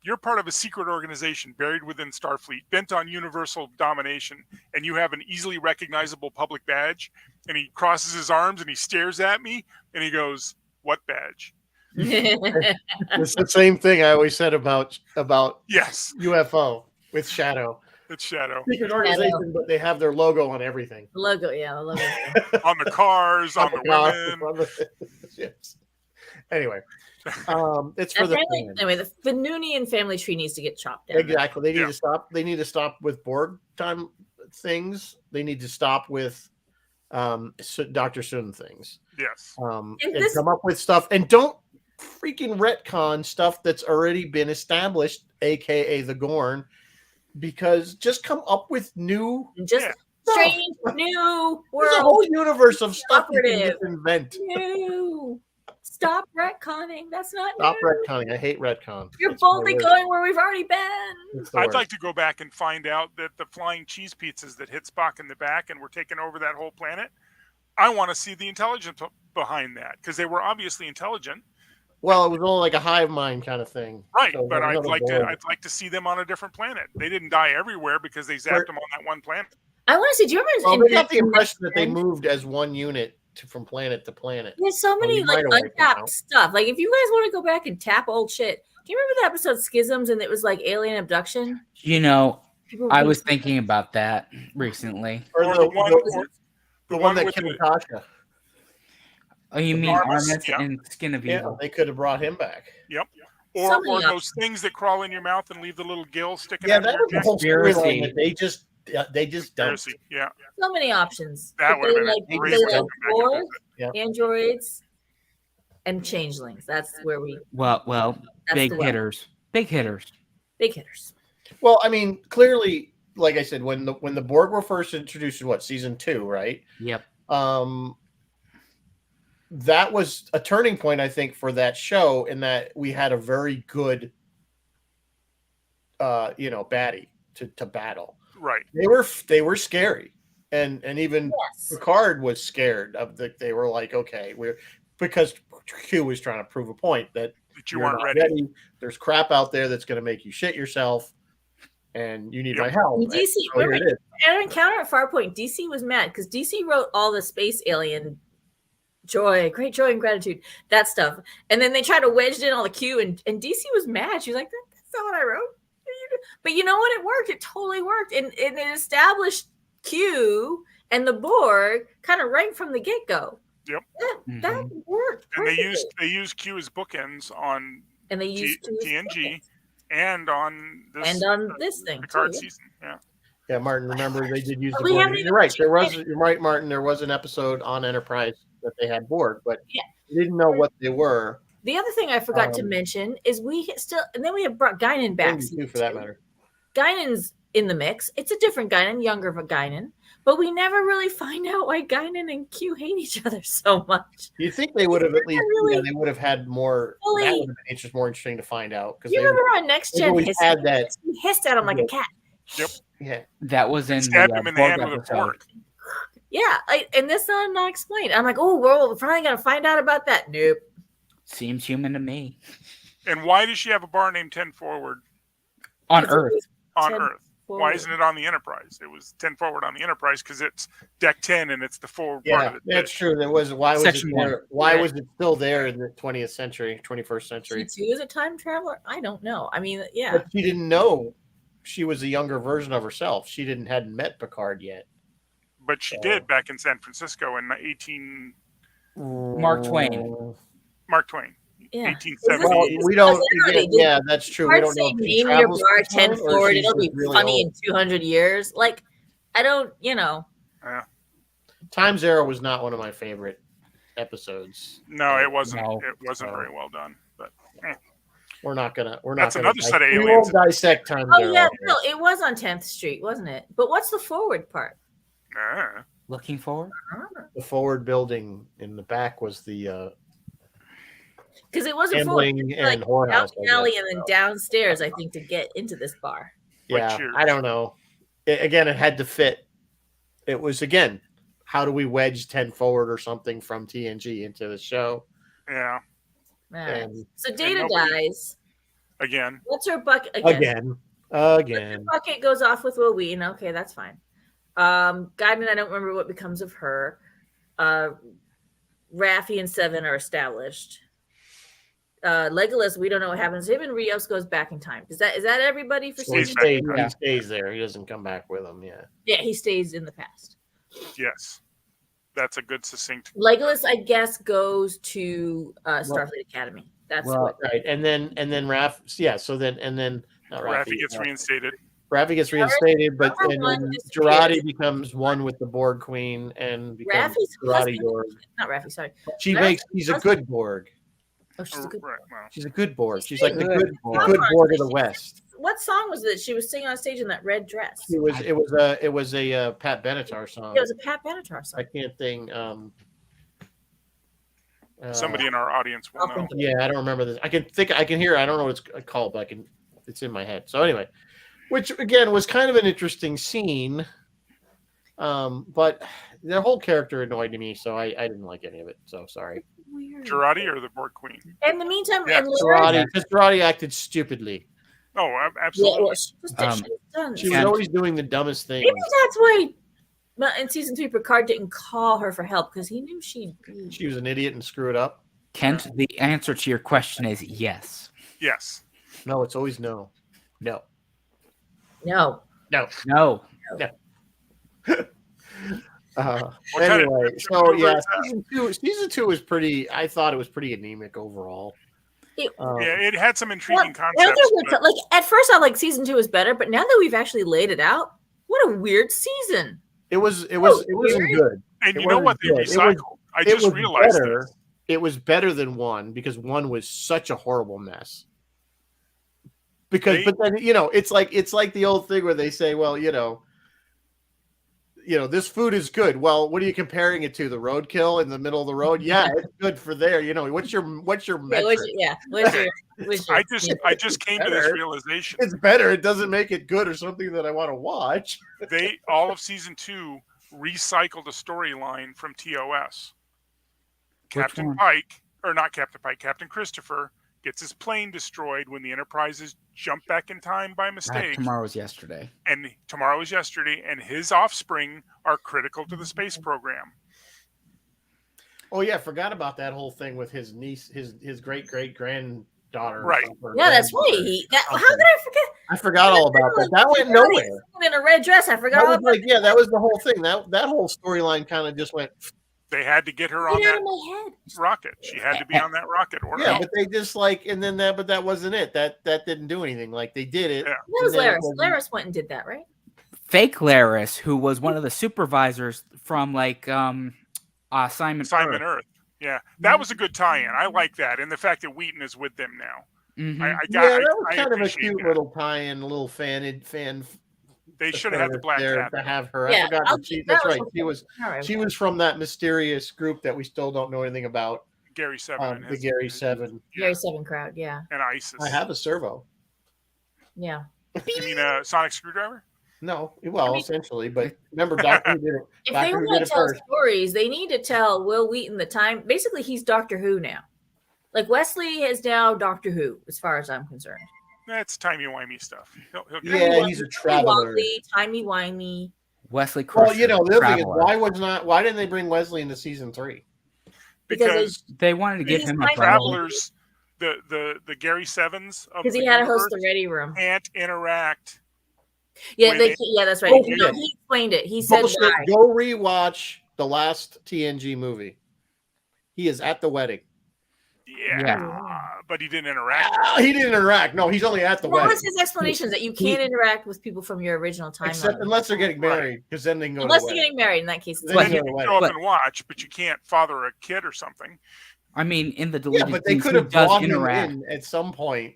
Speaker 3: "You're part of a secret organization buried within Starfleet, bent on universal domination, and you have an easily recognizable public badge." And he crosses his arms and he stares at me and he goes, "What badge?"
Speaker 1: It's the same thing I always said about
Speaker 3: Yes,
Speaker 1: UFO with Shadow.
Speaker 3: it's Shadow.
Speaker 1: Secret organization, but they have their logo on everything.
Speaker 2: The logo, yeah, the logo.
Speaker 3: On the cars, on the women.
Speaker 1: on the ships. Anyway, it's for the fans.
Speaker 2: Anyway, the Noonien family tree needs to get chopped down.
Speaker 1: Exactly. They need
Speaker 3: Yeah.
Speaker 1: to stop. They need to stop with Borg time things. They need to stop with Dr. Soong things.
Speaker 3: Yes.
Speaker 2: And
Speaker 1: And come up with stuff, and don't freaking retcon stuff that's already been established, aka the Gorn, because just come up with new.
Speaker 2: Just
Speaker 3: Yeah.
Speaker 2: strange new
Speaker 1: There's a
Speaker 2: world.
Speaker 1: whole universe of stuff you can
Speaker 2: Operative.
Speaker 1: just invent.
Speaker 2: New. Stop retconning. That's not
Speaker 1: Stop
Speaker 2: new.
Speaker 1: retconning. I hate retcon.
Speaker 2: You're
Speaker 1: It's my
Speaker 2: boldly
Speaker 1: worst.
Speaker 2: going where we've already been.
Speaker 1: It's the
Speaker 3: I'd
Speaker 1: worst.
Speaker 3: like to go back and find out that the flying cheese pizzas that hit Spock in the back and were taking over that whole planet, I want to see the intelligence behind that, because they were obviously intelligent.
Speaker 1: Well, it was only like a hive mind kind of thing.
Speaker 3: Right,
Speaker 1: So
Speaker 3: but
Speaker 1: there's another Borg.
Speaker 3: I'd like to see them on a different planet. They didn't die everywhere because they zapped them on that one planet.
Speaker 2: I want to see. Do you remember?
Speaker 1: Well,
Speaker 2: in
Speaker 1: they got the
Speaker 2: Next
Speaker 1: impression that they
Speaker 2: Gen?
Speaker 1: moved as one unit from planet to planet.
Speaker 2: There's so many
Speaker 1: you
Speaker 2: like
Speaker 1: might have wiped them out.
Speaker 2: untapped stuff. Like if you guys want to go back and tap old shit, do you remember the episode Schisms and it was like alien abduction?
Speaker 4: You know,
Speaker 2: People were
Speaker 4: I
Speaker 2: being-
Speaker 4: was thinking about that recently.
Speaker 1: Or
Speaker 3: Or
Speaker 1: the,
Speaker 3: the one-
Speaker 1: the,
Speaker 3: or
Speaker 1: the
Speaker 3: the
Speaker 1: one
Speaker 3: one
Speaker 1: that
Speaker 3: with
Speaker 1: killed
Speaker 3: the-
Speaker 1: Tasha.
Speaker 4: Oh, you mean
Speaker 3: Armus,
Speaker 4: Armus
Speaker 3: yeah.
Speaker 4: and Skin of
Speaker 1: Yeah,
Speaker 4: Evil?
Speaker 1: they could have brought him back.
Speaker 3: Yep.
Speaker 2: So
Speaker 3: Or
Speaker 2: many
Speaker 3: those
Speaker 2: options.
Speaker 3: things that crawl in your mouth and leave the little gill sticking
Speaker 1: Yeah,
Speaker 3: out
Speaker 1: that
Speaker 3: of
Speaker 1: was the
Speaker 3: your
Speaker 1: whole
Speaker 4: Conspiracy.
Speaker 1: storyline that they just dumped.
Speaker 3: Conspiracy. Yeah.
Speaker 2: so many options.
Speaker 3: That
Speaker 2: But
Speaker 3: would have
Speaker 2: they
Speaker 3: been a
Speaker 2: like,
Speaker 3: great
Speaker 2: they
Speaker 3: way
Speaker 2: like
Speaker 3: to come back and
Speaker 2: Borg,
Speaker 1: Yeah.
Speaker 2: androids, and changelings. That's where we
Speaker 4: Well,
Speaker 2: That's
Speaker 4: big
Speaker 2: the one.
Speaker 4: hitters. Big hitters.
Speaker 2: big hitters.
Speaker 1: Well, I mean, clearly, like I said, when the Borg were first introduced in what, season 2, right?
Speaker 4: Yep.
Speaker 1: That was a turning point, I think, for that show, in that we had a very good baddie to battle.
Speaker 3: Right.
Speaker 1: They were scary, and even Picard was scared of they were like, okay, because Q was trying to prove a point that
Speaker 3: you weren't ready.
Speaker 2: There's
Speaker 1: crap out there that's going to make you shit yourself, and you need my help.
Speaker 2: DC, remember, at an encounter at Farpoint, DC was mad because DC wrote all the space alien great joy and gratitude, that stuff, and then they tried to wedge in all the Q, and DC was mad. She was like, "That's not what I wrote." But you know what? It worked. It totally worked, and it established Q and the Borg kind of right from the get go.
Speaker 3: Yep,
Speaker 2: that worked.
Speaker 3: And they used Q as bookends on TNG and on this
Speaker 2: thing
Speaker 3: Picard
Speaker 2: too.
Speaker 3: Season.
Speaker 1: Yeah, Martin. Remember they did use the Borg. You're right. You're right, Martin. There was an episode on Enterprise that they had Borg, but we didn't know what they were.
Speaker 2: The other thing I forgot to mention is and then we have brought Guinan back.
Speaker 1: Too, for that matter.
Speaker 2: Guinan's in the mix. It's a different Guinan, younger of a Guinan, but we never really find out why Guinan and Q hate each other so much.
Speaker 1: You think they would have at least they would have had more? That would have been more interesting to find out.
Speaker 2: You remember on Next Gen,
Speaker 1: he
Speaker 2: hissed at him like a cat.
Speaker 3: Yep.
Speaker 1: Yeah,
Speaker 4: that was in
Speaker 3: stabbed him in the hand with a fork.
Speaker 2: Yeah, and this is not explained. I'm like, oh, we're finally gonna find out about that. Nope.
Speaker 4: Seems human to me.
Speaker 3: And why does she have a bar named 10 Forward
Speaker 4: on Earth?
Speaker 3: On Earth. Why isn't it on the Enterprise? It was 10 Forward on the Enterprise because it's deck 10 and it's the forward part of it.
Speaker 1: That's true. There was why was it there? Why was it still there in the 20th century, 21st century?
Speaker 2: She is a time traveler. I don't know. I mean, yeah.
Speaker 1: But she didn't know she was a younger version of herself. She hadn't met Picard yet.
Speaker 3: But she did back in San Francisco in
Speaker 4: Mark Twain.
Speaker 2: Yeah.
Speaker 3: 1870.
Speaker 1: Well, we don't. Yeah, that's true. We don't know.
Speaker 2: Name your bar 10 Forward. It'll be really funny old. In 200 years. Like, I don't.
Speaker 1: Time's Arrow was not one of my favorite episodes.
Speaker 3: No, it wasn't. It wasn't very well done. But
Speaker 1: we're not gonna.
Speaker 3: That's another set of aliens.
Speaker 1: We won't dissect Time's Arrow.
Speaker 2: Oh yeah, no, it was on 10th Street, wasn't it? But what's the forward part?
Speaker 4: Looking forward.
Speaker 1: The forward building in the back was the.
Speaker 2: Because it wasn't
Speaker 1: gambling and whorehouse
Speaker 2: alley and then downstairs, I think, to get into this bar.
Speaker 1: Yeah, I don't know. It had to fit. It was how do we wedge 10 Forward or something from TNG into the show?
Speaker 3: Yeah.
Speaker 2: So Data dies
Speaker 3: again.
Speaker 2: What's her bucket
Speaker 1: again? Her
Speaker 2: bucket goes off with Woween. Okay, that's fine. Guinan, I don't remember what becomes of her. Raffi and Seven are established. Legolas, we don't know what happens. Him and Rios goes back in time. Is that everybody for season?
Speaker 1: He stays there. He doesn't come back with them.
Speaker 2: Yeah, he stays in the past.
Speaker 3: Yes, that's a good succinct.
Speaker 2: Legolas, I guess, goes to Starfleet Academy. That's
Speaker 1: right. And then Raffi. Yeah. So then
Speaker 3: Raffi gets reinstated.
Speaker 1: Raffi gets reinstated, but then Jurati becomes one with the Borg Queen and becomes Jurati Borg.
Speaker 2: Not Raffi, sorry.
Speaker 1: She's a good Borg.
Speaker 2: Oh, she's a good Borg.
Speaker 1: She's a good Borg. She's like the good Borg of the West.
Speaker 2: What song was it? She was singing on stage in that red dress.
Speaker 1: It was a Pat Benatar song.
Speaker 2: It was a Pat Benatar song.
Speaker 1: I can't think.
Speaker 3: Somebody in our audience will know.
Speaker 1: Yeah, I don't remember this. I can hear it. I don't know what it's called, but it's in my head. So anyway, which again was kind of an interesting scene. But their whole character annoyed me, so I didn't like any of it. So sorry.
Speaker 2: Weird.
Speaker 3: Girardi or the Borg Queen?
Speaker 2: In the meantime,
Speaker 1: Girardi acted stupidly.
Speaker 3: Oh, absolutely.
Speaker 1: She was always doing the dumbest things.
Speaker 2: Maybe that's why in season 3 Picard didn't call her for help because he knew she
Speaker 1: was an idiot and screw it up.
Speaker 4: Kent, the answer to your question is yes.
Speaker 3: Yes.
Speaker 1: No, it's always no. No. Anyway, so yeah, season two was pretty. I thought it was pretty anemic overall.
Speaker 3: It had some intriguing concepts.
Speaker 2: Like at first, I like season 2 was better, but now that we've actually laid it out, what a weird season.
Speaker 1: It wasn't good.
Speaker 3: And you know what they recycled? I just realized this.
Speaker 1: It was better than 1 because 1 was such a horrible mess. But then it's like the old thing where they say, well, this food is good. Well, what are you comparing it to? The roadkill in the middle of the road? Yeah, it's good for there. What's your metric?
Speaker 3: I just came to this realization.
Speaker 1: It's better. It doesn't make it good or something that I want to watch.
Speaker 3: They all of season 2 recycled a storyline from TOS. Captain Christopher gets his plane destroyed when the Enterprises jump back in time by mistake.
Speaker 4: Tomorrow was yesterday.
Speaker 3: And his offspring are critical to the space program.
Speaker 1: Oh yeah, forgot about that whole thing with his niece, his great granddaughter.
Speaker 3: Right.
Speaker 2: Yeah, that's right. How could I forget?
Speaker 1: I forgot all about that. That went nowhere.
Speaker 2: In a red dress, I forgot all about
Speaker 1: that. That was the whole thing. That whole storyline kind of just went.
Speaker 3: They had to get her on that rocket. She had to be on that rocket.
Speaker 1: But they just but that wasn't it. That didn't do anything. Like they did it.
Speaker 2: Yeah. That was Laris. Laris went and did that, right?
Speaker 4: Fake Laris, who was one of the supervisors from Simon
Speaker 3: Earth. Yeah, that was a good tie-in. I like that, and the fact that Wheaton is with them now.
Speaker 4: Mm-hmm.
Speaker 1: That was kind of a cute little tie-in, a little fan.
Speaker 3: They should have had the black cat
Speaker 1: to have her. I forgot that's right. She was from that mysterious group that we still don't know anything about.
Speaker 3: Gary 7.
Speaker 1: The Gary 7.
Speaker 2: Gary 7 crowd, yeah.
Speaker 3: And ISIS.
Speaker 1: I have a servo.
Speaker 2: Yeah.
Speaker 3: You mean a sonic screwdriver?
Speaker 1: No, essentially, but remember, Doctor Who did it.
Speaker 2: If they want to tell stories, they need to tell Will Wheaton the time. Basically, he's Doctor Who now. Like Wesley is now Doctor Who, as far as I'm concerned.
Speaker 3: That's timey-wimey stuff.
Speaker 1: He's a traveler.
Speaker 2: Timey-wimey.
Speaker 4: Wesley Crusher.
Speaker 1: Well, the other thing is, why didn't they bring Wesley into season 3?
Speaker 3: Because
Speaker 4: they wanted to give him a
Speaker 3: travelers. The Gary 7s of
Speaker 2: because he had to host the Ready Room.
Speaker 3: Can't interact.
Speaker 2: Yeah, that's right. He explained it. He said,
Speaker 1: "Go rewatch the last TNG movie. He is at the wedding."
Speaker 3: Yeah. But he didn't interact.
Speaker 1: He didn't interact. No, he's only at the wedding.
Speaker 2: What was his explanation? That you can't interact with people from your original timeline.
Speaker 1: Except unless they're getting married, because then they can go
Speaker 2: unless
Speaker 1: to the
Speaker 2: they're getting married, in that case.
Speaker 3: Then you can show up and watch, but you can't father a kid or something.
Speaker 4: I mean, in the deleted
Speaker 1: but they could have brought him in at some point.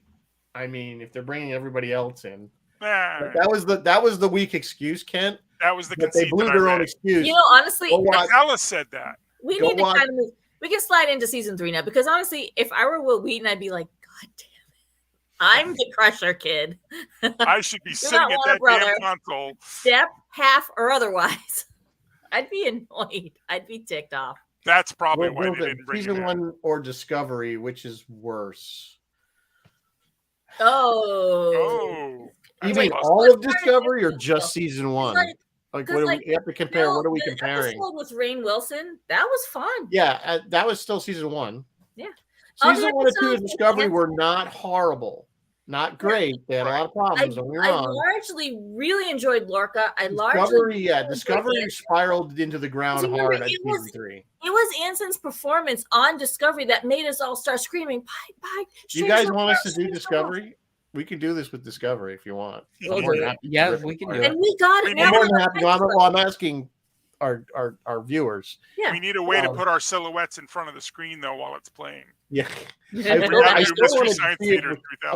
Speaker 1: I mean, if they're bringing everybody else in. That was the weak excuse, Kent.
Speaker 3: That was the
Speaker 1: conceit. They blew their own excuse.
Speaker 2: Honestly,
Speaker 3: Alice said that.
Speaker 2: We need to kind of move. We can slide into season 3 now because honestly, if I were Will Wheaton, I'd be like, God damn it, I'm the Crusher kid.
Speaker 3: I should be sitting at that damn console.
Speaker 2: Step, half, or otherwise. I'd be annoyed. I'd be ticked off.
Speaker 3: That's probably why they didn't bring
Speaker 1: season 1 or Discovery, which is worse.
Speaker 2: Oh.
Speaker 1: You mean all of Discovery or just season 1? What do we have to compare? What are we comparing?
Speaker 2: With Rainn Wilson, that was fun.
Speaker 1: Yeah, that was still season 1.
Speaker 2: Yeah.
Speaker 1: Season 1 and 2 of Discovery were not horrible. Not great. They had a lot of problems. I
Speaker 2: largely really enjoyed Lorca.
Speaker 1: Discovery spiraled into the ground hard at season 3.
Speaker 2: It was Anson's performance on Discovery that made us all start screaming, bye.
Speaker 1: You guys want us to do Discovery? We can do this with Discovery if you want.
Speaker 4: We can do it.
Speaker 2: And we got it.
Speaker 1: I'm more than happy. I'm asking our viewers.
Speaker 2: Yeah.
Speaker 3: We need a way to put our silhouettes in front of the screen though while it's playing.
Speaker 1: Yeah.
Speaker 3: I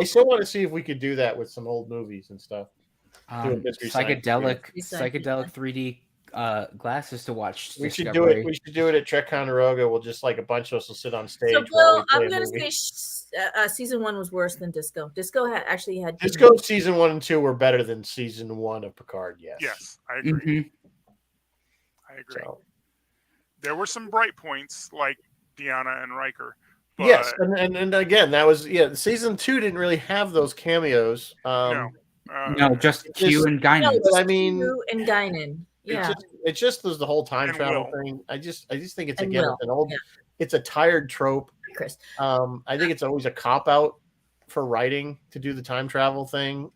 Speaker 1: still want to see if we could do that with some old movies and stuff.
Speaker 4: Psychedelic 3D glasses to watch.
Speaker 1: We should do it. We should do it at Trek Ticonderoga. We'll just like a bunch of us will sit on stage.
Speaker 2: So, Bill, I'm going to say season 1 was worse than Disco. Disco had
Speaker 1: Disco season 1 and 2 were better than season 1 of Picard.
Speaker 3: Yes, I agree.
Speaker 4: Mm-hmm.
Speaker 3: I agree. So, there were some bright points like Deanna and Riker. But...
Speaker 1: Yes, and again, that was season 2 didn't really have those cameos.
Speaker 4: No, just Q and Guinan.
Speaker 2: Q and Guinan. Yeah,
Speaker 1: it just was the whole time travel thing. I just think it's an old, it's a tired trope.
Speaker 2: Chris,
Speaker 1: I think it's always a cop out for writing to do the time travel thing.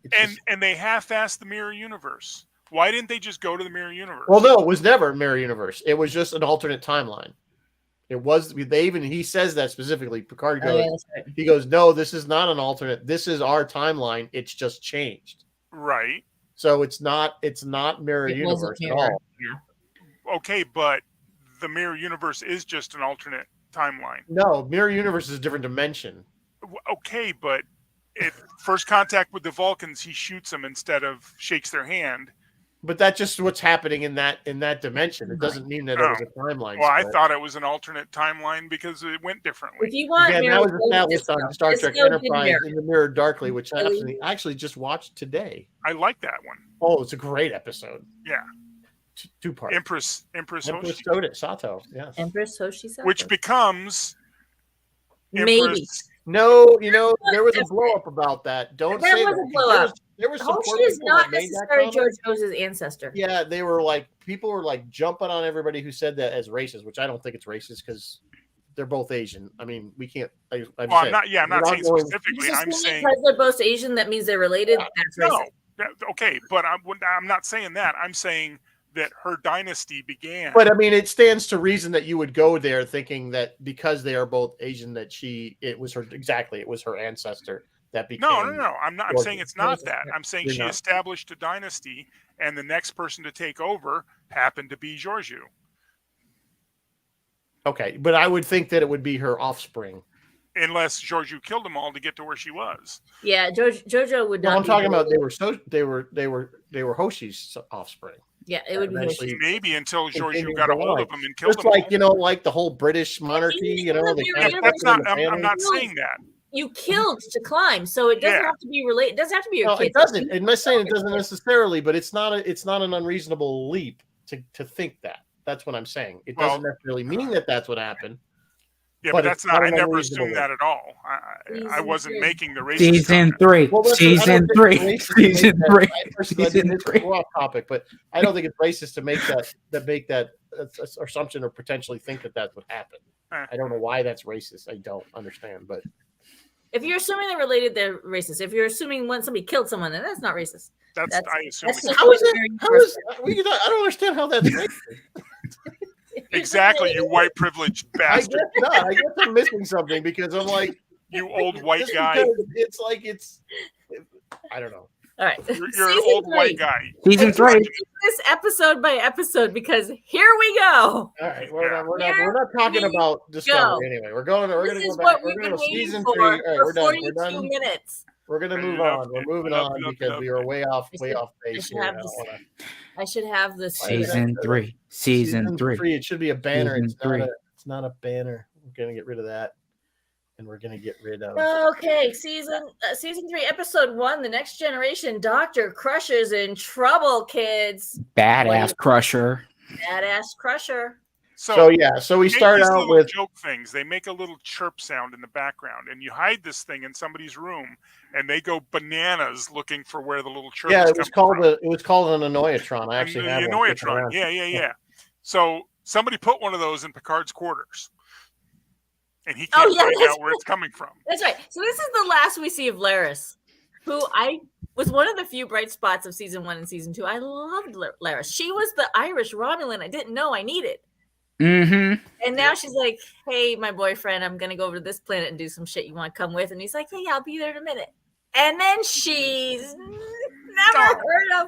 Speaker 3: And they half-assed the mirror universe. Why didn't they just go to the mirror universe?
Speaker 1: Well, no, it was never a mirror universe. It was just an alternate timeline. It was. He says that specifically. Picard goes. He goes, no, this is not an alternate. This is our timeline. It's just changed.
Speaker 3: Right.
Speaker 1: So it's not mirror universe at all.
Speaker 3: Yeah. Okay, but the mirror universe is just an alternate timeline.
Speaker 1: No, mirror universe is a different dimension.
Speaker 3: Okay, but first contact with the Vulcans, he shoots them instead of shakes their hand.
Speaker 1: But that's just what's happening in that dimension. It doesn't mean that it was a timeline.
Speaker 3: Well, I
Speaker 1: split.
Speaker 3: thought it was an alternate timeline because it went differently.
Speaker 2: If you want,
Speaker 1: Again, that was established on Star Trek
Speaker 2: Disco did
Speaker 1: Enterprise
Speaker 2: Mirror.
Speaker 1: in the Mirror Darkly, which I actually just watched today.
Speaker 3: I like that one.
Speaker 1: Oh, it's a great episode.
Speaker 3: Yeah.
Speaker 1: Two parts.
Speaker 3: Empress
Speaker 1: Hoshi. Sato. Yes.
Speaker 2: Empress Hoshi Sato.
Speaker 3: which becomes
Speaker 2: Maybe.
Speaker 3: Empress.
Speaker 1: No, there was a blow up about that. Don't
Speaker 2: There
Speaker 1: say
Speaker 2: was
Speaker 1: that.
Speaker 2: a blow up.
Speaker 1: There was some
Speaker 2: Hoshi
Speaker 1: poor
Speaker 2: is
Speaker 1: people
Speaker 2: not
Speaker 1: that made that
Speaker 2: necessarily
Speaker 1: comment.
Speaker 2: George Jones's ancestor.
Speaker 1: Yeah, they were like, people were like jumping on everybody who said that as racist, which I don't think it's racist because they're both Asian. I mean, we can't. I'm
Speaker 3: I'm not saying specifically.
Speaker 2: Does
Speaker 3: I'm
Speaker 2: this mean
Speaker 3: saying
Speaker 2: because they're both Asian, that means they're related. That's
Speaker 3: no.
Speaker 2: racist.
Speaker 3: Okay, but I'm not saying that. I'm saying that her dynasty began.
Speaker 1: But I mean, it stands to reason that you would go there thinking that because they are both Asian, that it was her ancestor that became.
Speaker 3: No. I'm not. I'm saying it's not that. I'm saying
Speaker 1: You're
Speaker 3: she
Speaker 1: not.
Speaker 3: established a dynasty, and the next person to take over happened to be Georgiou.
Speaker 1: Okay, but I would think that it would be her offspring.
Speaker 3: Unless Georgiou killed them all to get to where she was.
Speaker 2: Yeah, Jojo would not.
Speaker 1: No, I'm
Speaker 2: be
Speaker 1: talking about
Speaker 2: related.
Speaker 1: they were Hoshi's offspring.
Speaker 2: Yeah, it would be
Speaker 1: eventually-
Speaker 2: Hoshi.
Speaker 3: Maybe until
Speaker 1: Continue
Speaker 3: Georgiou got a
Speaker 1: the
Speaker 3: hold
Speaker 1: line.
Speaker 3: of them and killed
Speaker 1: Just
Speaker 3: them
Speaker 1: like
Speaker 3: all.
Speaker 1: like the whole British monarchy, they kind of
Speaker 3: That's
Speaker 1: put it in
Speaker 3: not.
Speaker 1: the
Speaker 3: I'm
Speaker 1: family.
Speaker 3: not saying that.
Speaker 2: You killed to climb, so it doesn't
Speaker 3: Yeah.
Speaker 2: have to be related. It doesn't have to be your
Speaker 1: No,
Speaker 2: kid.
Speaker 1: it doesn't. I'm not saying it doesn't necessarily, but it's not an unreasonable leap to think that. That's what I'm saying. It doesn't necessarily mean that that's what happened.
Speaker 3: Yeah,
Speaker 1: But
Speaker 3: but
Speaker 1: it's
Speaker 3: that's not.
Speaker 1: not
Speaker 3: I
Speaker 1: an
Speaker 3: never
Speaker 1: unreasonable
Speaker 3: assumed that at all. I wasn't
Speaker 2: Season
Speaker 3: making the racist
Speaker 4: Season
Speaker 3: comment.
Speaker 4: 3.
Speaker 1: Well, listen,
Speaker 4: Season
Speaker 1: I don't
Speaker 4: 3.
Speaker 1: think it's racist to make
Speaker 4: Season
Speaker 1: that-
Speaker 4: 3.
Speaker 1: I personally-
Speaker 4: Season
Speaker 1: it's
Speaker 4: 3.
Speaker 1: off topic, but I don't think it's racist to make that assumption or potentially think that that's what happened. I don't know why that's racist. I don't understand, but
Speaker 2: If you're assuming they're related, they're racist. If you're assuming when somebody killed someone, then that's not racist.
Speaker 3: That's I assume.
Speaker 2: that's
Speaker 3: it's-
Speaker 2: just-
Speaker 1: how is that? How is I don't understand how that's racist.
Speaker 3: Exactly, you white privileged
Speaker 1: I
Speaker 3: bastard.
Speaker 1: guess not. I guess I'm missing something because I'm like,
Speaker 3: You old white
Speaker 1: just
Speaker 3: guy.
Speaker 1: because it's like I don't know.
Speaker 2: All right.
Speaker 3: You're an
Speaker 2: Season
Speaker 3: old
Speaker 2: 3.
Speaker 3: white guy.
Speaker 4: Season
Speaker 2: Let's
Speaker 4: 3.
Speaker 2: do this episode by episode because here we go.
Speaker 1: All right, we're not talking about Discovery anyway. We're going
Speaker 2: This
Speaker 1: to
Speaker 2: is
Speaker 1: go
Speaker 2: what
Speaker 1: back. We're
Speaker 2: we've
Speaker 1: going
Speaker 2: been
Speaker 1: to
Speaker 2: waiting
Speaker 1: season
Speaker 2: for
Speaker 1: 3. All right, we're done.
Speaker 2: 42
Speaker 1: We're done.
Speaker 2: minutes.
Speaker 1: We're going to
Speaker 3: I
Speaker 1: move
Speaker 3: loved
Speaker 1: on. We're
Speaker 3: it.
Speaker 1: moving
Speaker 3: Loved
Speaker 1: on
Speaker 3: it,
Speaker 1: because
Speaker 3: loved
Speaker 1: we are
Speaker 3: it.
Speaker 1: way off
Speaker 2: I
Speaker 1: base
Speaker 2: should
Speaker 1: here.
Speaker 2: have this. I should have this.
Speaker 4: Season 3. Season 3.
Speaker 1: It should be a banner.
Speaker 4: Season 3.
Speaker 1: It's not a banner. We're going to get rid of that. And we're going to get rid of
Speaker 2: Okay, season 3, episode 1, The Next Generation. Dr. Crusher's in trouble, kids.
Speaker 4: Badass Crusher.
Speaker 2: Badass Crusher.
Speaker 1: So we
Speaker 3: they
Speaker 1: start
Speaker 3: make these
Speaker 1: out
Speaker 3: little
Speaker 1: with
Speaker 3: joke things. They make a little chirp sound in the background, and you hide this thing in somebody's room, and they go bananas looking for where the little chirp.
Speaker 1: it was called an Annoyatron. I actually
Speaker 3: the
Speaker 1: have
Speaker 3: Annoyatron. Yeah. So somebody put one of those in Picard's quarters, and he can't find out where it's coming from.
Speaker 2: That's right. So this is the last we see of Laris, who I was one of the few bright spots of season 1 and season 2. I loved Laris. She was the Irish Romulan I didn't know I needed.
Speaker 4: Mm-hmm.
Speaker 2: And now she's like, hey, my boyfriend, I'm going to go over to this planet and do some shit. You want to come with? And he's like, hey, I'll be there in a minute. And then she's never heard of.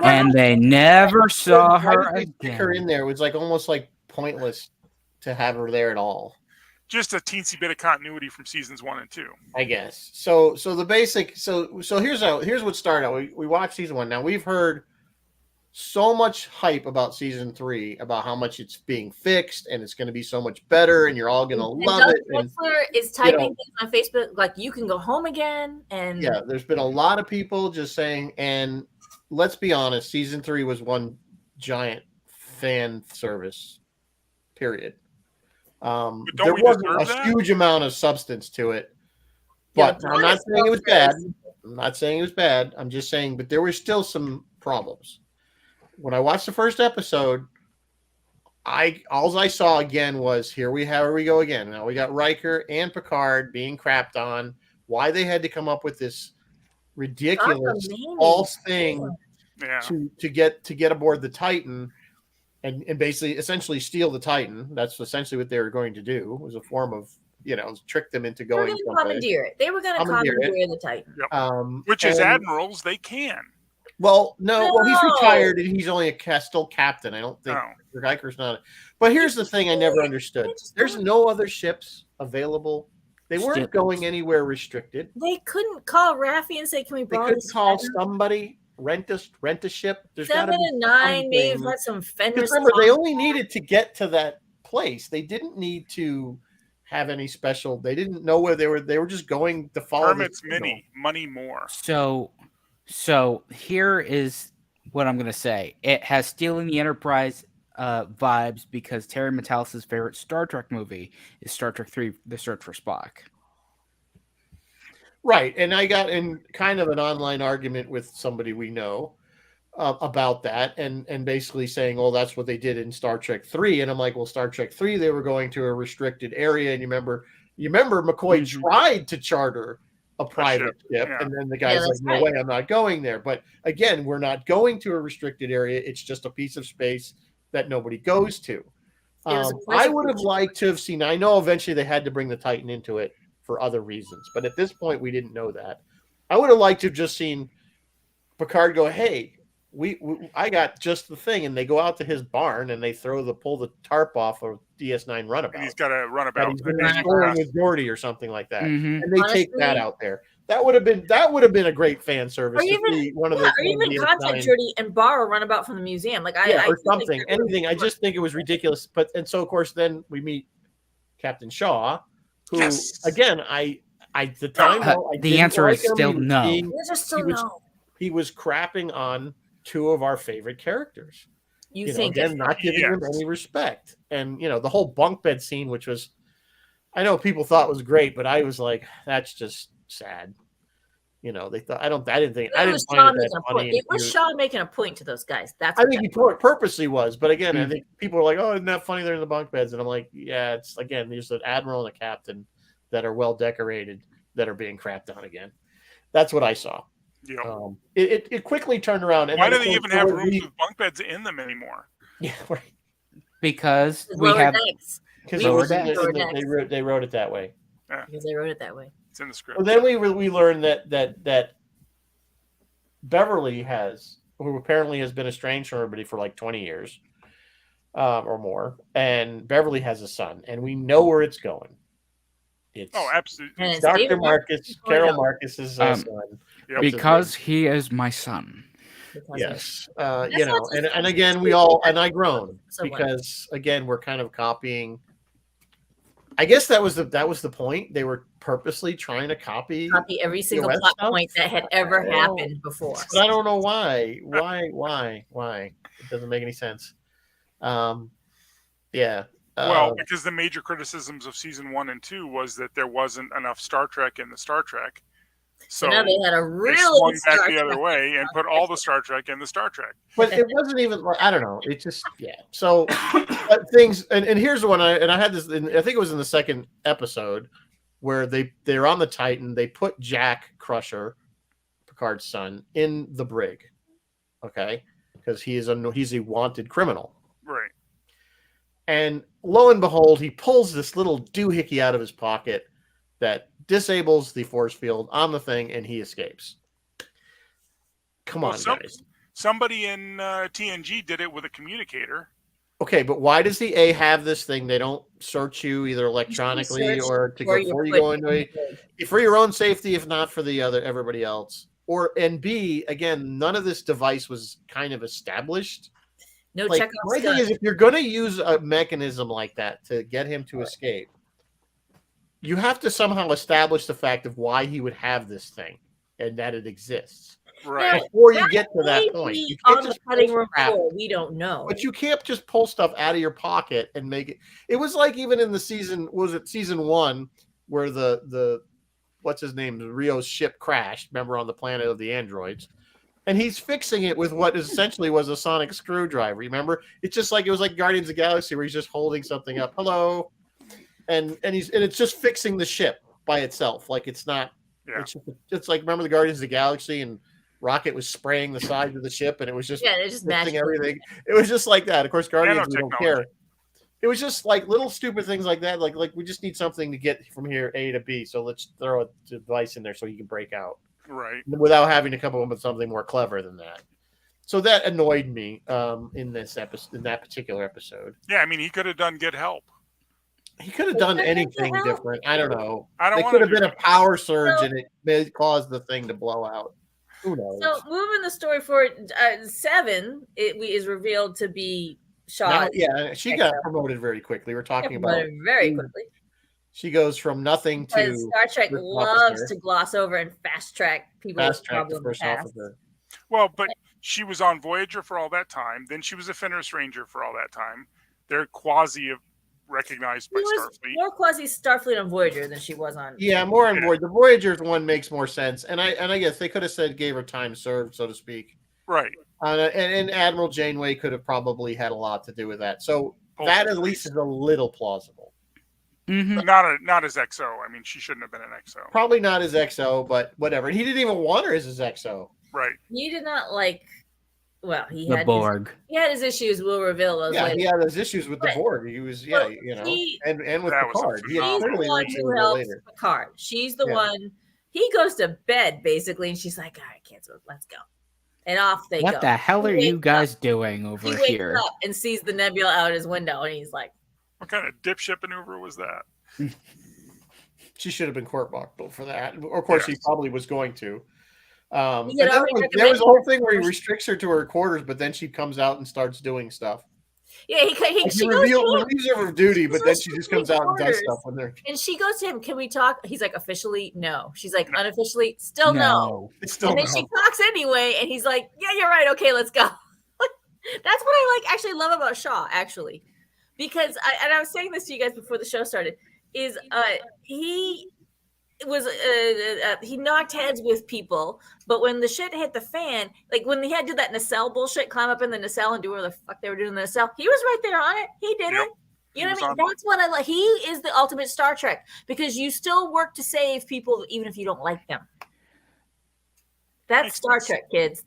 Speaker 4: And they never saw
Speaker 1: Why
Speaker 4: her
Speaker 1: did they stick her in
Speaker 4: again.
Speaker 1: there? It was like almost like pointless to have her there at all.
Speaker 3: Just a teensy bit of continuity from seasons 1 and 2.
Speaker 1: I guess. So the basic. So here's what started out. We watched season 1. Now we've heard so much hype about season 3 about how much it's being fixed and it's going to be so much better and you're all going to love it. And
Speaker 2: Wexler is typing things on Facebook like you can go home again. And
Speaker 1: yeah, there's been a lot of people just saying. And let's be honest, season 3 was one giant fan service. Period. There wasn't a huge amount of substance to it, but I'm not saying it was bad. I'm not saying it was bad. I'm just saying, but there were still some problems. When I watched the first episode, all I saw again was here we go again. Now we got Riker and Picard being crapped on. Why they had to come up with this ridiculous false thing to get aboard the Titan. And basically, essentially steal the Titan. That's essentially what they were going to do. It was a form of, trick them into going.
Speaker 2: They were going to commandeer it. They were going to commandeer the Titan.
Speaker 3: Yep. Which is admirals, they can.
Speaker 1: Well, no. Well, he's retired and he's only still captain. I don't think Riker's not. But here's the thing I never understood. There's no other ships available. They weren't going anywhere restricted.
Speaker 2: They couldn't call Raffi and say, can we borrow
Speaker 1: They could
Speaker 2: this
Speaker 1: call
Speaker 2: Titan?
Speaker 1: somebody. rent a ship. There's got to
Speaker 2: 7
Speaker 1: be
Speaker 2: and 9 may have
Speaker 1: something.
Speaker 2: had some
Speaker 1: Because
Speaker 2: Fenris.
Speaker 1: remember, they only needed to get to that place. They didn't need to have any special. They didn't know where they were. They were just going to follow
Speaker 3: Hermit's
Speaker 1: the signal.
Speaker 3: Mini, money more.
Speaker 4: So here is what I'm gonna say. It has Stealing the Enterprise vibes because Terry Matalas's favorite Star Trek movie is Star Trek 3: The Search for Spock.
Speaker 1: Right, and I got in kind of an online argument with somebody we know about that, and basically saying, "Oh, that's what they did in Star Trek 3," and I'm like, "Well, Star Trek 3, they were going to a restricted area, and you remember McCoy tried to charter a private ship,
Speaker 3: yeah.
Speaker 1: and then the guy's like, "No way, I'm not going there." But again, we're not going to a restricted area; it's just a piece of space that nobody goes to. I would have liked to have seen. I know eventually they had to bring the Titan into it for other reasons, but at this point, we didn't know that. I would have liked to have just seen Picard go, "Hey, I got just the thing," and they go out to his barn and they pull the tarp off of DS9 Runabout.
Speaker 3: And he's got a runabout.
Speaker 1: He's been exploring with Geordi or something like that,
Speaker 4: Mhm.
Speaker 1: and they take that out there. That would have been a great fan service.
Speaker 2: Or even, or even contact Geordi and borrow Runabout from the museum, like
Speaker 1: or something, anything. I just think it was ridiculous. But and so of course then we meet Captain Shaw, who again the time
Speaker 4: the answer is still no.
Speaker 1: He was crapping on two of our favorite characters.
Speaker 2: You think
Speaker 1: again, not giving them any respect, and the whole bunk bed scene, which was, I know people thought was great, but I was like, that's just sad. They thought I didn't think I didn't find it that funny.
Speaker 2: It was Shaw making a point to those guys.
Speaker 1: I think he purposely was, but again, I think people are like, "Oh, isn't that funny? They're in the bunk beds," and I'm like, "Yeah, it's again, there's an admiral and a captain that are well decorated that are being crapped on again." That's what I saw.
Speaker 3: Yeah.
Speaker 1: It quickly turned around. And
Speaker 3: why do they even have rooms with bunk beds in them anymore?
Speaker 1: Yeah, right.
Speaker 4: Because we have
Speaker 1: because they wrote it that way.
Speaker 3: Yeah.
Speaker 2: Because they wrote it that way.
Speaker 3: It's in the script.
Speaker 1: Well, then we learned that Beverly who apparently has been estranged from everybody for like 20 years or more, and Beverly has a son, and we know where it's going. It's
Speaker 3: absolutely.
Speaker 1: It's Dr. Marcus, Carol Marcus's son.
Speaker 4: Because he is my son.
Speaker 1: Yes. And again, I groan because again, we're kind of copying. I guess that was the point. They were purposely trying to copy
Speaker 2: every single plot point that had ever happened before.
Speaker 1: But I don't know why. Why? It doesn't make any sense. Yeah.
Speaker 3: Well, because the major criticisms of season 1 and 2 was that there wasn't enough Star Trek in the Star Trek. So
Speaker 2: now they had a really
Speaker 3: swung back the other way and put all the Star Trek in the Star Trek.
Speaker 1: But it wasn't even. I don't know. It just So things and here's the one I had this. I think it was in the second episode where they're on the Titan. They put Jack Crusher, Picard's son, in the brig. Okay, because he's a wanted criminal.
Speaker 3: Right.
Speaker 1: And lo and behold, he pulls this little doohickey out of his pocket that disables the force field on the thing, and he escapes. Come on, guys.
Speaker 3: Somebody in TNG did it with a communicator.
Speaker 1: Okay, but why does the A have this thing? They don't search you either electronically or before you go into for your own safety, if not for everybody else. And B, again, none of this device was kind of established.
Speaker 2: No check.
Speaker 1: My thing is, if you're going to use a mechanism like that to get him to escape, you have to somehow establish the fact of why he would have this thing and that it exists.
Speaker 3: Right.
Speaker 1: Before you get to that point. You can't just
Speaker 2: cutting room floor. We don't know.
Speaker 1: But you can't just pull stuff out of your pocket and make it. It was like even in the season 1 where the what's his name? Rio's ship crashed, remember, on the planet of the androids. And he's fixing it with what essentially was a sonic screwdriver. Remember? It's just like it was like Guardians of the Galaxy where he's just holding something up. Hello. And it's just fixing the ship by itself. Like it's not. Yeah. It's like, remember the Guardians of the Galaxy and Rocket was spraying the sides of the ship and it was just fixing everything. It was just like that. Of course, Guardians we don't care. It was just like little stupid things like that. Like we just need something to get from here A to B. So let's throw a device in there so he can break out.
Speaker 3: Right.
Speaker 1: Without having to come up with something more clever than that. So that annoyed me in that particular episode.
Speaker 3: Yeah, I mean, he could have done Get Help.
Speaker 1: He could have done anything different. I don't know.
Speaker 3: It
Speaker 1: could have been a power surge and it caused the thing to blow out. Who knows?
Speaker 2: So moving the story forward, 7 is revealed to be Shaw.
Speaker 1: Now, she got promoted very quickly. We're talking about
Speaker 2: very quickly.
Speaker 1: She goes from nothing to
Speaker 2: Because Star Trek
Speaker 1: first
Speaker 2: loves
Speaker 1: officer.
Speaker 2: to gloss over and fast track people with
Speaker 1: Fast track the
Speaker 2: problem
Speaker 1: first
Speaker 2: past.
Speaker 1: officer.
Speaker 3: Well, but she was on Voyager for all that time. Then she was a Fenris Ranger for all that time. They're quasi recognized by
Speaker 2: She was
Speaker 3: Starfleet.
Speaker 2: more quasi Starfleet on Voyager than she was on.
Speaker 1: Yeah, more on board. The Voyager's one makes more sense, and I guess they could have said gave her time served, so to speak.
Speaker 3: Right.
Speaker 1: And Admiral Janeway could have probably had a lot to do with that. So that at least is a little plausible.
Speaker 4: Mm-hmm.
Speaker 3: Not as XO. I mean, she shouldn't have been an XO.
Speaker 1: Probably not as XO, but whatever. And he didn't even want her as his XO.
Speaker 3: Right.
Speaker 2: He did not like. Well, he
Speaker 4: The
Speaker 2: had
Speaker 4: Borg.
Speaker 2: He had his issues. We'll reveal those later.
Speaker 1: He had those issues with the Borg. He was, and with Picard.
Speaker 2: She's the one who helps Picard. She's the one. He goes to bed basically, and she's like, "All right, kids, let's go." And off they go.
Speaker 4: What the hell are you guys doing over
Speaker 2: here? He
Speaker 4: here?
Speaker 2: wakes up and sees the nebula out his window, and he's like,
Speaker 3: "What kind of dipshit maneuver was that?"
Speaker 1: She should have been court martialed for that. Of course, she probably was going to. There was a whole thing where he restricts her to her quarters, but then she comes out and starts doing stuff.
Speaker 2: Yeah, she
Speaker 1: relieves her of duty, but then she just comes out and does stuff when they're.
Speaker 2: And she goes to him, "Can we talk?" He's like, "Officially, no." She's like, "Unofficially, still no."
Speaker 1: Still
Speaker 2: and then she talks anyway, and he's like, "Yeah, you're right. Okay, let's go." That's what I actually love about Shaw, actually, because I was saying this to you guys before the show started. Is he was he knocked heads with people, but when the shit hit the fan, like when he had to do that nacelle bullshit, climb up in the nacelle and do whatever the fuck they were doing in the nacelle, he was right there on it. He did it. You know what I mean? That's what I like. He is the ultimate Star Trek because you still work to save people even if you don't like them. That's Star Trek, kids.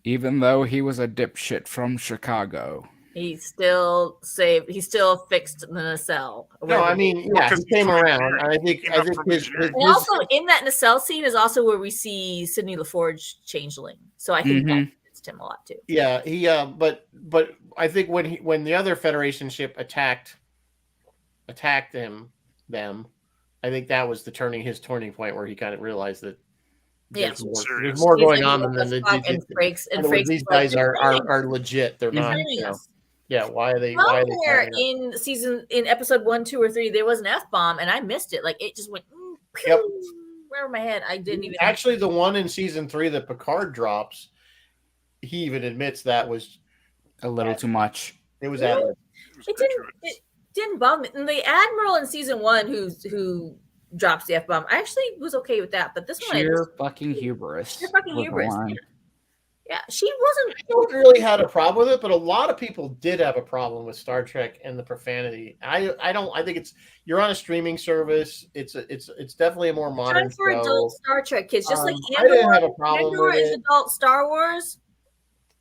Speaker 4: Even though he was a dipshit from Chicago.
Speaker 2: He still saved. He still fixed the nacelle.
Speaker 1: No, I mean, he came around. I think his
Speaker 2: also in that nacelle scene is also where we see Sidney LaForge changeling. So I think that fits him a lot too.
Speaker 1: Yeah, he. But I think when the other Federation ship attacked them, I think that was his turning point where he kind of realized that. There's more going on than these guys are legit. They're not. Yeah, why are they?
Speaker 2: In episode 1, 2, or 3, there was an F-bomb, and I missed it. Like it just went right over my head. I didn't even.
Speaker 1: Actually, the one in season 3 that Picard drops, he even admits that was
Speaker 4: a little too much.
Speaker 1: It was
Speaker 2: It didn't bum me. And the Admiral in season 1 who drops the F-bomb, I actually was okay with that. But this one,
Speaker 4: sheer fucking hubris.
Speaker 2: Yeah, she wasn't.
Speaker 1: I don't really had a problem with it, but a lot of people did have a problem with Star Trek and the profanity. I don't. I think you're on a streaming service. It's definitely a more modern
Speaker 2: time for
Speaker 1: show.
Speaker 2: Adult Star Trek kids, just like Andor.
Speaker 1: I didn't have a problem
Speaker 2: Andor
Speaker 1: with
Speaker 2: is
Speaker 1: it.
Speaker 2: adult Star Wars.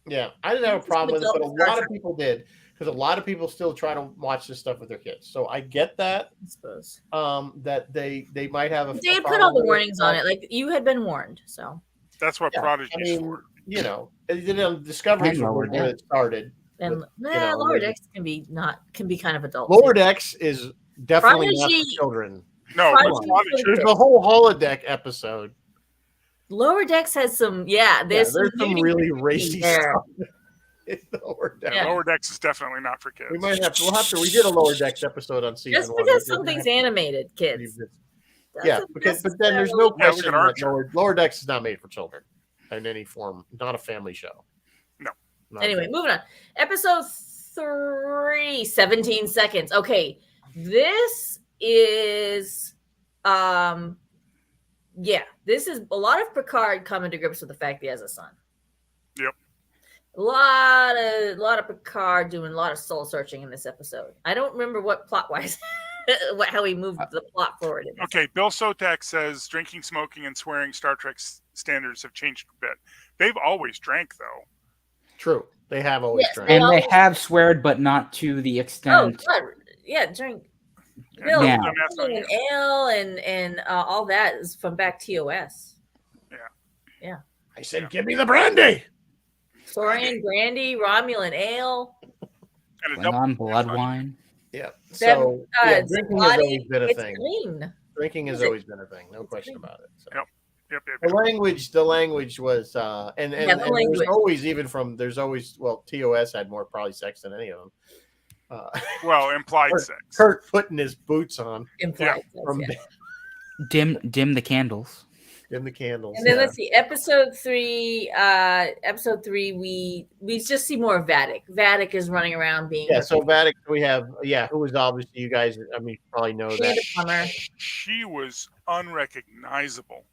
Speaker 1: Yeah, I didn't have a problem with it, but a lot of people did because a lot of people still try to watch this stuff with their kids. So I get that.
Speaker 2: I suppose
Speaker 1: that they might have a.
Speaker 2: They put all the warnings on it, like you had been warned. So
Speaker 3: that's what Prodigy for.
Speaker 1: You know, Discovery where it started.
Speaker 2: And Lower Decks can be kind of adult.
Speaker 1: Lower Decks is definitely not for children.
Speaker 3: No,
Speaker 1: there's the whole holodeck episode.
Speaker 2: Lower Decks has some, there's
Speaker 1: some really racy stuff.
Speaker 3: Lower Decks is definitely not for kids.
Speaker 1: We did a Lower Decks episode on season 1.
Speaker 2: Just because something's animated, kids.
Speaker 1: But then there's no question that Lower Decks is not made for children in any form. Not a family show.
Speaker 3: No.
Speaker 2: Anyway, moving on. Episode 3, 17 seconds. Okay, this is this is a lot of Picard coming to grips with the fact he has a son.
Speaker 3: Yep.
Speaker 2: A lot of Picard doing a lot of soul searching in this episode. I don't remember what plot wise how he moved the plot forward.
Speaker 3: Okay, Bill Sotak says drinking, smoking, and swearing Star Trek standards have changed a bit. They've always drank, though.
Speaker 1: True, they have always drank,
Speaker 4: and they have sweared, but not to the extent.
Speaker 2: Oh, God. Yeah, drink. Bill, and ale and all that is from back TOS. Yeah.
Speaker 1: I said, give me the brandy.
Speaker 2: Saurian brandy, Romulan ale,
Speaker 3: and
Speaker 4: Klingon blood wine.
Speaker 1: Yeah. So drinking has always been a thing.
Speaker 2: Clean.
Speaker 1: Drinking has always been a thing. No question about it. So.
Speaker 3: Yep.
Speaker 1: The language was and
Speaker 2: Yeah, the
Speaker 1: there's
Speaker 2: language.
Speaker 1: always TOS had more probably sex than any of them.
Speaker 3: Well, implied sex.
Speaker 1: Kurt putting his boots on
Speaker 2: Implied sex,
Speaker 1: from
Speaker 2: yeah.
Speaker 4: Dim the candles.
Speaker 1: in the candles.
Speaker 2: And then let's see, episode 3. Episode 3, we just see more of Vatic. Vatic is running around being
Speaker 1: So Vatic, we have who was obviously you guys. I mean, you probably know
Speaker 2: Amanda
Speaker 1: that.
Speaker 2: Plummer.
Speaker 3: She was unrecognizable.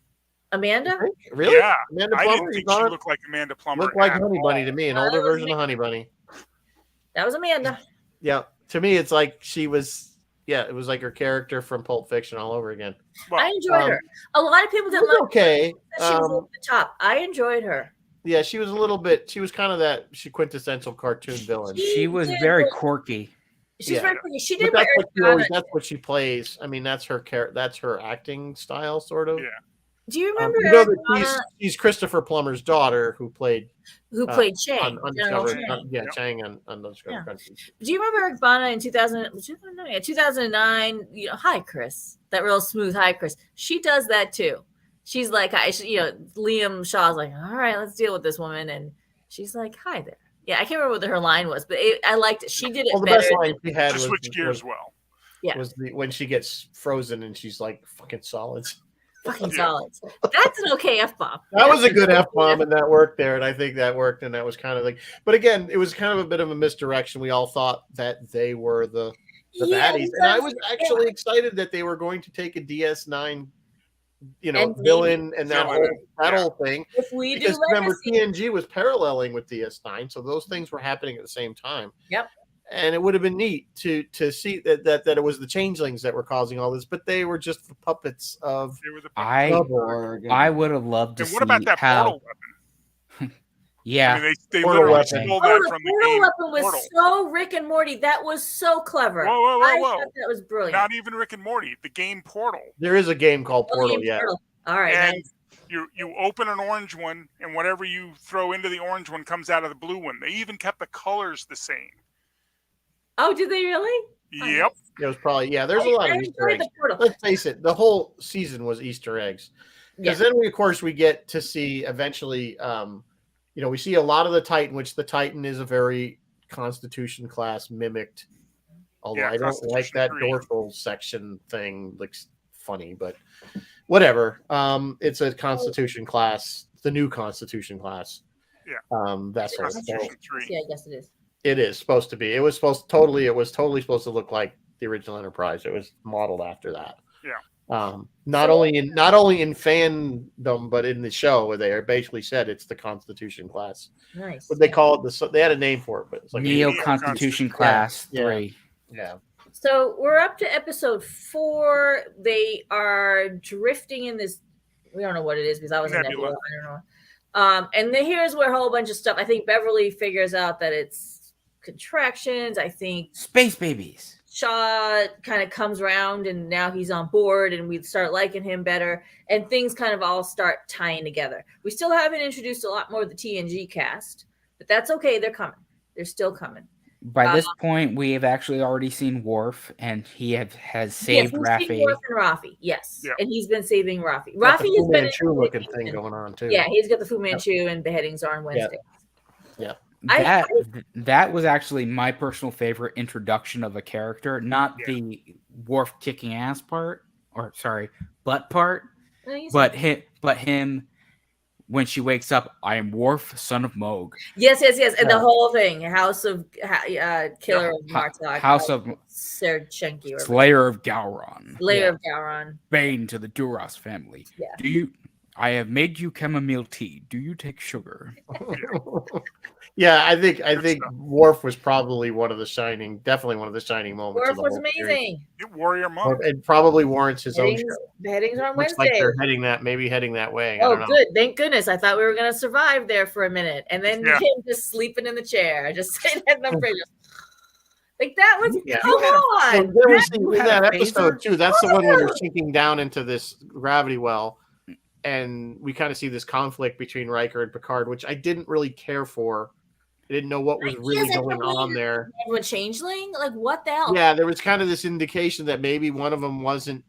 Speaker 2: Amanda?
Speaker 1: Really?
Speaker 3: Yeah,
Speaker 1: Amanda
Speaker 3: I
Speaker 1: Plummer
Speaker 3: didn't think she looked like Amanda Plummer.
Speaker 1: looked like
Speaker 3: at
Speaker 1: Honey
Speaker 3: all.
Speaker 1: Bunny to me, an older version of Honey Bunny.
Speaker 2: That was Amanda.
Speaker 1: Yeah, to me, it's like she was. Yeah, it was like her character from Pulp Fiction all over again.
Speaker 3: Well,
Speaker 2: I enjoyed her. A lot of people didn't like
Speaker 1: Okay.
Speaker 2: her. She was over the top. I enjoyed her.
Speaker 1: Yeah, she was a little bit. She was kind of that quintessential cartoon villain.
Speaker 4: She was very quirky.
Speaker 2: She's very pretty. She
Speaker 1: But
Speaker 2: did what
Speaker 1: that's what she plays. I mean, that's her that's her acting style, sort of.
Speaker 3: Yeah.
Speaker 2: Do you remember
Speaker 1: you know that she's Christopher Plummer's daughter, who played
Speaker 2: Chang?
Speaker 1: Chang on Undiscovered Country.
Speaker 2: Do you remember Eric Bana in 2009? Hi Chris, that real smooth hi Chris. She does that too. She's like, Liam Shaw's like, all right, let's deal with this woman, and she's like, hi there. Yeah, I can't remember what her line was, but I liked it. She did it
Speaker 1: the
Speaker 2: better.
Speaker 1: best line she had was
Speaker 3: switch gears well.
Speaker 2: Yeah,
Speaker 1: was when she gets frozen and she's like fucking solids.
Speaker 2: Fucking solids. That's an okay F-bomb.
Speaker 1: That was a good F-bomb, and that worked there, and I think that worked, and that was kind of like. But again, it was kind of a bit of a misdirection. We all thought that they were the baddies, and I was actually excited that they were going to take a DS9, villain and that whole thing.
Speaker 2: If we
Speaker 1: because
Speaker 2: do
Speaker 1: remember,
Speaker 2: Legacy,
Speaker 1: TNG was paralleling with DS9, so those things were happening at the same time.
Speaker 2: Yep.
Speaker 1: And it would have been neat to see that it was the changelings that were causing all this, but they were just the puppets of.
Speaker 4: I would have loved to see.
Speaker 3: What about that portal weapon?
Speaker 4: Yeah,
Speaker 3: I mean, they
Speaker 1: Portal
Speaker 3: literally
Speaker 1: weapon.
Speaker 3: stole that from the
Speaker 2: portal
Speaker 3: game.
Speaker 2: weapon was
Speaker 3: Portal.
Speaker 2: so Rick and Morty. That was so clever.
Speaker 3: Whoa.
Speaker 2: I thought that was brilliant.
Speaker 3: Not even Rick and Morty. The game Portal.
Speaker 1: There is a game called Portal.
Speaker 2: Game
Speaker 1: Yeah.
Speaker 2: Portal. All right.
Speaker 3: And
Speaker 2: Nice.
Speaker 3: you open an orange one, and whatever you throw into the orange one comes out of the blue one. They even kept the colors the same.
Speaker 2: Oh, did they really?
Speaker 3: Yep.
Speaker 1: It was probably there's a lot of Easter eggs. Let's face it, the whole season was Easter eggs. Because then we get to see eventually we see a lot of the Titan, which the Titan is a very Constitution class mimicked. Although I don't like that dorsal section thing. Looks funny, but whatever. It's a Constitution class, the new Constitution class.
Speaker 3: Yeah.
Speaker 1: Vessel.
Speaker 3: Constitution 3.
Speaker 2: Yeah, I guess it is.
Speaker 1: It is supposed to be. It was totally supposed to look like the original Enterprise. It was modeled after that.
Speaker 3: Yeah.
Speaker 1: Not only in fandom, but in the show where they basically said it's the Constitution class.
Speaker 2: Nice.
Speaker 1: But they call it they had a name for it, but it's like
Speaker 4: Neo Constitution Class 3.
Speaker 1: Yeah.
Speaker 2: So we're up to episode 4. They are drifting in this. We don't know what it is because I was in Nebula. I don't know. And then here's where a whole bunch of stuff. I think Beverly figures out that it's contractions. I think
Speaker 4: space babies.
Speaker 2: Shaw kind of comes around and now he's on board and we start liking him better and things kind of all start tying together. We still haven't introduced a lot more of the TNG cast, but that's okay. They're coming. They're still coming.
Speaker 4: By this point, we have actually already seen Worf, and he has saved Raffi.
Speaker 2: Worf and Raffi, yes,
Speaker 3: yeah.
Speaker 2: And he's been saving Raffi. Raffi has been
Speaker 1: a looking thing going on too.
Speaker 2: Yeah, he's got the Fu Manchu and beheadings are on Wednesday.
Speaker 1: Yeah.
Speaker 4: That was actually my personal favorite introduction of a character, not the Worf kicking ass part, butt part, but him when she wakes up. I am Worf, son of Moog.
Speaker 2: Yes, and the whole thing, House of Killer of Martok,
Speaker 4: House of
Speaker 2: Serchenki,
Speaker 4: Slayer of Gowron,
Speaker 2: of Gowron,
Speaker 4: Bane to the Duras family.
Speaker 2: Yeah.
Speaker 4: I have made you chamomile tea. Do you take sugar?
Speaker 1: Yeah, I think Worf was probably definitely one of the shining moments.
Speaker 2: Worf was amazing.
Speaker 3: Warrior Monk.
Speaker 1: It probably warrants his own show.
Speaker 2: Beheadings are on
Speaker 1: Looks
Speaker 2: Wednesday.
Speaker 1: like they're heading that way.
Speaker 2: Oh, good. Thank goodness. I thought we were going to survive there for a minute. And then him just sleeping in the chair. Just saying that in the fridge. Like that was come on.
Speaker 1: There was in that episode too. That's the one where they're sinking down into this gravity well. And we kind of see this conflict between Riker and Picard, which I didn't really care for. I didn't know what was really going on there.
Speaker 2: A changeling? Like what the hell?
Speaker 1: Yeah, there was kind of this indication that maybe one of them wasn't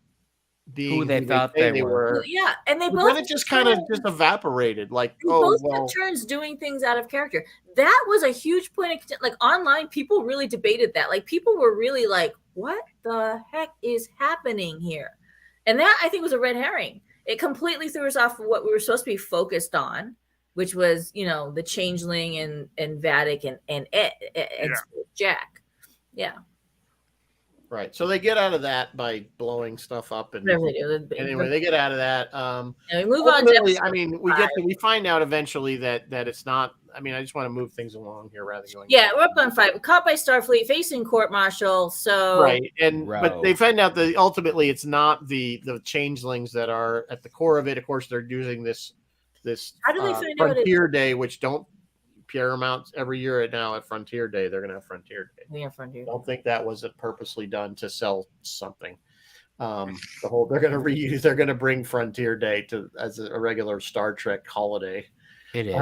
Speaker 1: being
Speaker 4: Who they thought
Speaker 1: say
Speaker 4: they were.
Speaker 2: Well, yeah, and they
Speaker 1: But
Speaker 2: both
Speaker 1: then it just kind of just evaporated. Like,
Speaker 2: they
Speaker 1: oh
Speaker 2: both
Speaker 1: well,
Speaker 2: took turns doing things out of character. That was a huge point of like online. People really debated that. Like people were really like, "What the heck is happening here?" And that I think was a red herring. It completely threw us off of what we were supposed to be focused on, which was the changeling and Vatic and Jack. Yeah.
Speaker 1: right. So they get out of that by blowing stuff up, and
Speaker 2: Whatever they do.
Speaker 1: anyway, they get out of that.
Speaker 2: And we move on to
Speaker 1: Ultimately,
Speaker 2: episode
Speaker 1: I mean, we find out eventually that it's not. I mean, I just want to move things along here rather than going.
Speaker 2: Yeah, we're up on 5. We're caught by Starfleet, facing court-martial. So
Speaker 1: Right, but
Speaker 4: Row.
Speaker 1: they find out that ultimately it's not the changelings that are at the core of it. Of course, they're using this
Speaker 2: How do they find out
Speaker 1: Frontier Day, which don't Paramount every year now at Frontier Day. They're going to have Frontier Day.
Speaker 2: Yeah, Frontier.
Speaker 1: Don't think that was purposely done to sell something. They're going to reuse. They're going to bring Frontier Day as a regular Star Trek holiday.
Speaker 4: It is.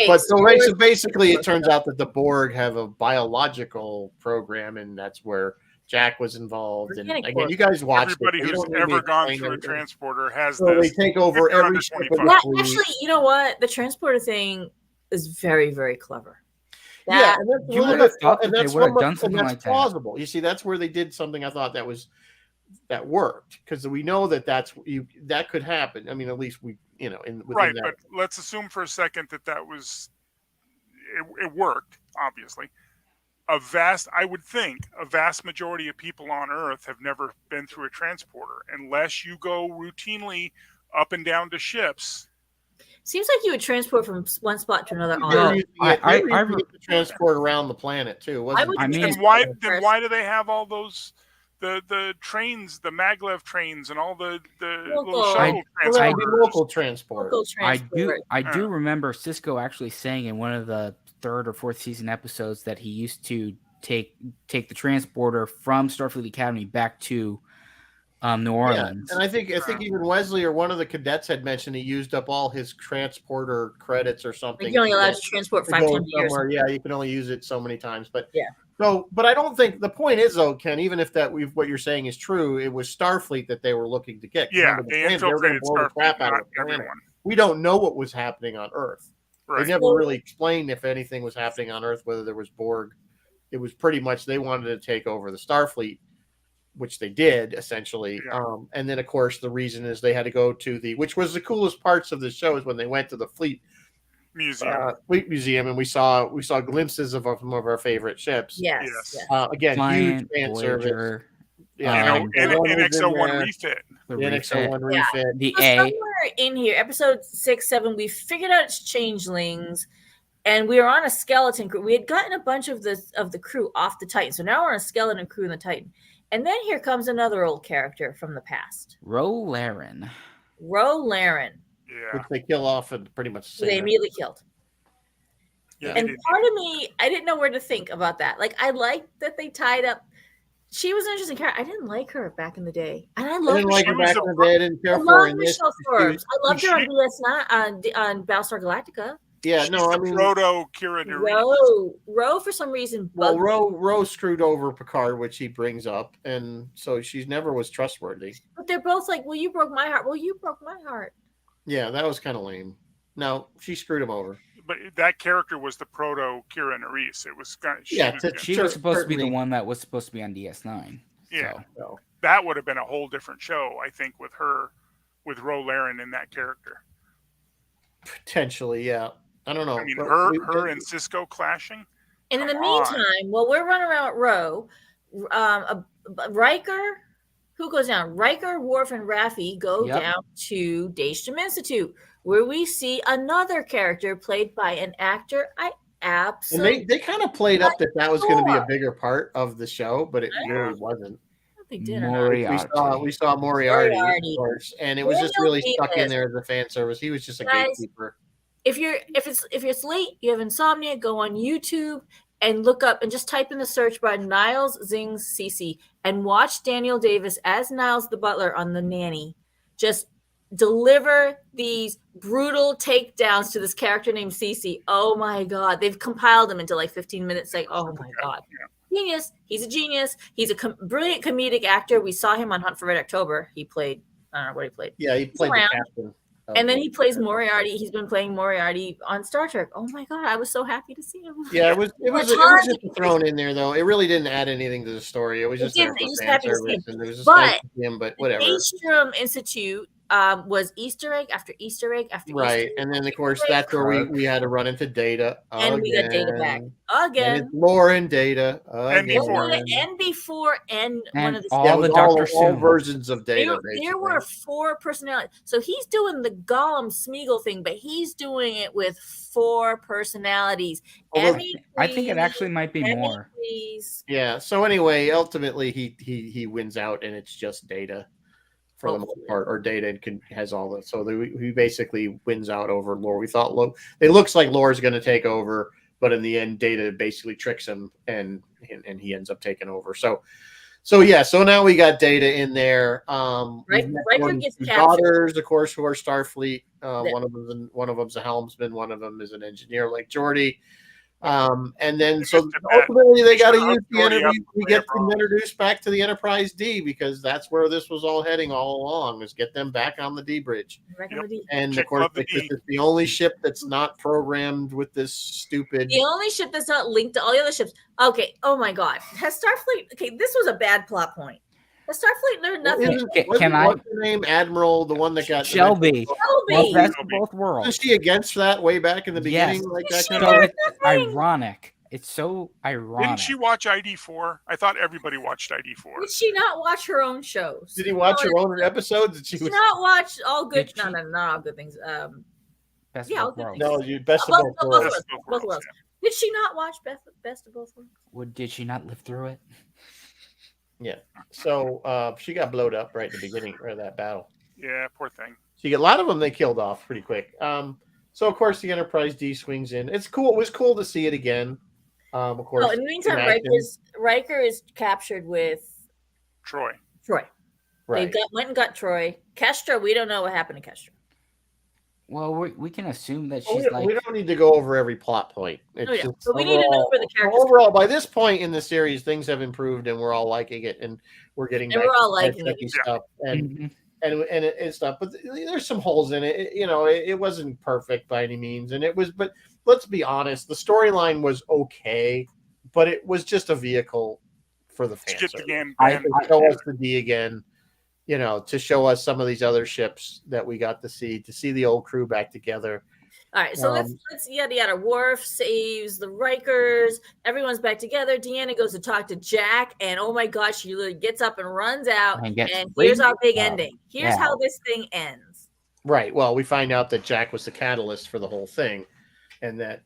Speaker 1: But so basically, it turns out that the Borg have a biological program, and that's where Jack was involved. And again, you guys watched.
Speaker 3: Everybody who's ever gone through a transporter has
Speaker 1: so
Speaker 3: this.
Speaker 1: they take over every ship.
Speaker 2: Yeah, actually, you know what? The transporter thing is very, very clever.
Speaker 1: Yeah,
Speaker 4: you would have thought that they would have done something like that.
Speaker 1: Plausible. You see, that's where they did something. I thought that worked because we know that could happen. I mean, at least we,
Speaker 3: Right, but let's assume for a second that was it worked. Obviously, I would think a vast majority of people on Earth have never been through a transporter unless you go routinely up and down to ships.
Speaker 2: Seems like you would transport from one spot to another.
Speaker 1: I transport around the planet too.
Speaker 3: Why do they have all those the trains, the maglev trains, and all the little shuttle
Speaker 1: local transport?
Speaker 4: I do remember Sisko actually saying in one of the 3rd or 4th season episodes that he used to take the transporter from Starfleet Academy back to New Orleans.
Speaker 1: And I think even Wesley or one of the cadets had mentioned he used up all his transporter credits or something.
Speaker 2: You're only allowed to transport 5 times a year.
Speaker 1: Yeah, you can only use it so many times. But
Speaker 2: yeah.
Speaker 1: So, but I don't think the point is though, Ken. Even if what you're saying is true, it was Starfleet that they were looking to get.
Speaker 3: Yeah, they infiltrated Starfleet, not everyone.
Speaker 1: We don't know what was happening on Earth.
Speaker 3: Right.
Speaker 1: They never really explained if anything was happening on Earth, whether there was Borg. It was pretty much they wanted to take over the Starfleet, which they did essentially.
Speaker 3: Yeah.
Speaker 1: And then of course the reason is they had to go to which was the coolest parts of the show is when they went to the Fleet Museum, and we saw glimpses of some of our favorite ships.
Speaker 2: Yes.
Speaker 1: Again,
Speaker 4: Client,
Speaker 1: huge fan
Speaker 4: Voyager,
Speaker 1: service. Yeah,
Speaker 3: NX-01 refit.
Speaker 1: The NX-01 refit.
Speaker 4: The
Speaker 2: so
Speaker 4: A.
Speaker 2: Somewhere in here, episode 6, 7, we figured out it's changelings, and we were on a skeleton crew. We had gotten a bunch of the crew off the Titan, so now we're on a skeleton crew in the Titan. And then here comes another old character from the past,
Speaker 4: Ro Laren.
Speaker 3: Yeah.
Speaker 1: Which they kill off and pretty much
Speaker 2: they immediately killed.
Speaker 3: Yeah,
Speaker 2: and part of me, I didn't know where to think about that. Like, I liked that they tied up. She was an interesting character. I didn't like her back in the day, and I loved
Speaker 1: her back in the day. I didn't care
Speaker 2: I
Speaker 1: for
Speaker 2: loved Michelle Forbes. I loved her on DS9 on Battlestar Galactica.
Speaker 1: Yeah,
Speaker 3: she's Proto Kira
Speaker 2: Ro for some reason.
Speaker 1: Well, Ro screwed over Picard, which he brings up, and so she never was trustworthy.
Speaker 2: But they're both like, "Well, you broke my heart." Well, you broke my heart.
Speaker 1: Yeah, that was kind of lame. No, she screwed him over.
Speaker 3: But that character was the Proto Kira Nerys. It was kind of,
Speaker 4: she was supposed to be the one that was supposed to be on DS9.
Speaker 3: Yeah, so that would have been a whole different show, I think, with Ro Laren in that character.
Speaker 1: Potentially, yeah. I don't know.
Speaker 3: I mean, her and Sisko clashing.
Speaker 2: And in the meantime, while we're running around with Ro, Riker, who goes down? Riker, Worf, and Raffi go down to Daystrom Institute, where we see another character played by an actor I absolutely.
Speaker 1: And they kind of played up that was going to be a bigger part of the show, but it really wasn't.
Speaker 2: They did.
Speaker 1: We saw Moriarty, of course, and it was just really stuck in there as a fan service. He was just a gatekeeper.
Speaker 2: If it's late, you have insomnia, go on YouTube and look up and just type in the search bar Niles Zings Cece and watch Daniel Davis as Niles the butler on The Nanny just deliver these brutal takedowns to this character named Cece. Oh my God. They've compiled them into like 15 minutes. Like, oh my God. Genius. He's a genius. He's a brilliant comedic actor. We saw him on Hunt for Red October. He played I don't know what he played.
Speaker 1: Yeah, he played
Speaker 2: around.
Speaker 1: the captain.
Speaker 2: And then he plays Moriarty. He's been playing Moriarty on Star Trek. Oh my god, I was so happy to see him.
Speaker 1: Yeah, it was just thrown in there though. It really didn't add anything to the story. It was just there for fan service, and it was just nice to see him, but whatever.
Speaker 2: Daystrom Institute was Easter egg after Easter egg after
Speaker 1: right,
Speaker 2: Easter egg
Speaker 1: and then of course that's where we had to run into Data
Speaker 2: and we got Data back again.
Speaker 1: And it's Lore and Data
Speaker 3: and
Speaker 2: before and one of the
Speaker 4: all the Dr.
Speaker 1: all versions of Data.
Speaker 2: There were 4 personalities. So he's doing the Gollum Smeagol thing, but he's doing it with 4 personalities.
Speaker 4: Emmy, I think it actually might be more.
Speaker 2: Please.
Speaker 1: Yeah. So anyway, ultimately he wins out, and it's just Data for the most part, or Data has all the. So he basically wins out over Lore. We thought it looks like Lore is going to take over, but in the end, Data basically tricks him, and he ends up taking over. So yeah. So now we got Data in there.
Speaker 2: Riker gets
Speaker 1: daughters, of course, who are Starfleet. One of them's a helmsman. One of them is an engineer, like Geordi. And then so ultimately they got to use the interview. We get them introduced back to the Enterprise D, because that's where this was all heading all along, is get them back on the D bridge. And of course, it's the only ship that's not programmed with this stupid.
Speaker 2: The only ship that's not linked to all the other ships. Okay. Oh my God. Has Starfleet? Okay, this was a bad plot point. The Starfleet learned nothing.
Speaker 1: What's her name? Admiral, the one that got
Speaker 4: Shelby. Best of both worlds.
Speaker 1: Was she against that way back in the beginning?
Speaker 4: Yes.
Speaker 1: Like that
Speaker 4: kind of it's ironic. It's so ironic.
Speaker 3: Didn't she watch ID4? I thought everybody watched ID4.
Speaker 2: Did she not watch her own shows?
Speaker 1: Did he watch her own episodes? Did she
Speaker 2: not watch all good? No, not all good things.
Speaker 4: Best of both worlds.
Speaker 1: No, best of both
Speaker 2: worlds. Did she not watch Best of Both Worlds?
Speaker 4: Did she not live through it?
Speaker 1: Yeah. So she got blowed up right at the beginning of that battle.
Speaker 3: Yeah, poor thing.
Speaker 1: A lot of them they killed off pretty quick. So of course the Enterprise D swings in. It's cool. It was cool to see it again. Of course.
Speaker 2: In the meantime, Riker is captured with
Speaker 3: Troy.
Speaker 1: Right.
Speaker 2: They went and got Troy. Kestra, we don't know what happened to Kestra.
Speaker 4: Well, we can assume that she's
Speaker 1: we don't need to go over every plot point.
Speaker 2: But we need to know where the characters.
Speaker 1: Overall, by this point in the series, things have improved, and we're all liking it, and we're getting back
Speaker 2: we're all
Speaker 1: to
Speaker 2: liking it.
Speaker 1: stuff and stuff. But there's some holes in it. It wasn't perfect by any means, and it was. But let's be honest, the storyline was okay, but it was just a vehicle for the fans. I show us the D again. To show us some of these other ships that we got to see the old crew back together.
Speaker 2: All right, so let's yada yada. Worf saves the Rikers. Everyone's back together. Deanna goes to talk to Jack, and oh my gosh, she literally gets up and runs out. And here's our big ending. Here's how this thing ends.
Speaker 1: Right. Well, we find out that Jack was the catalyst for the whole thing, and that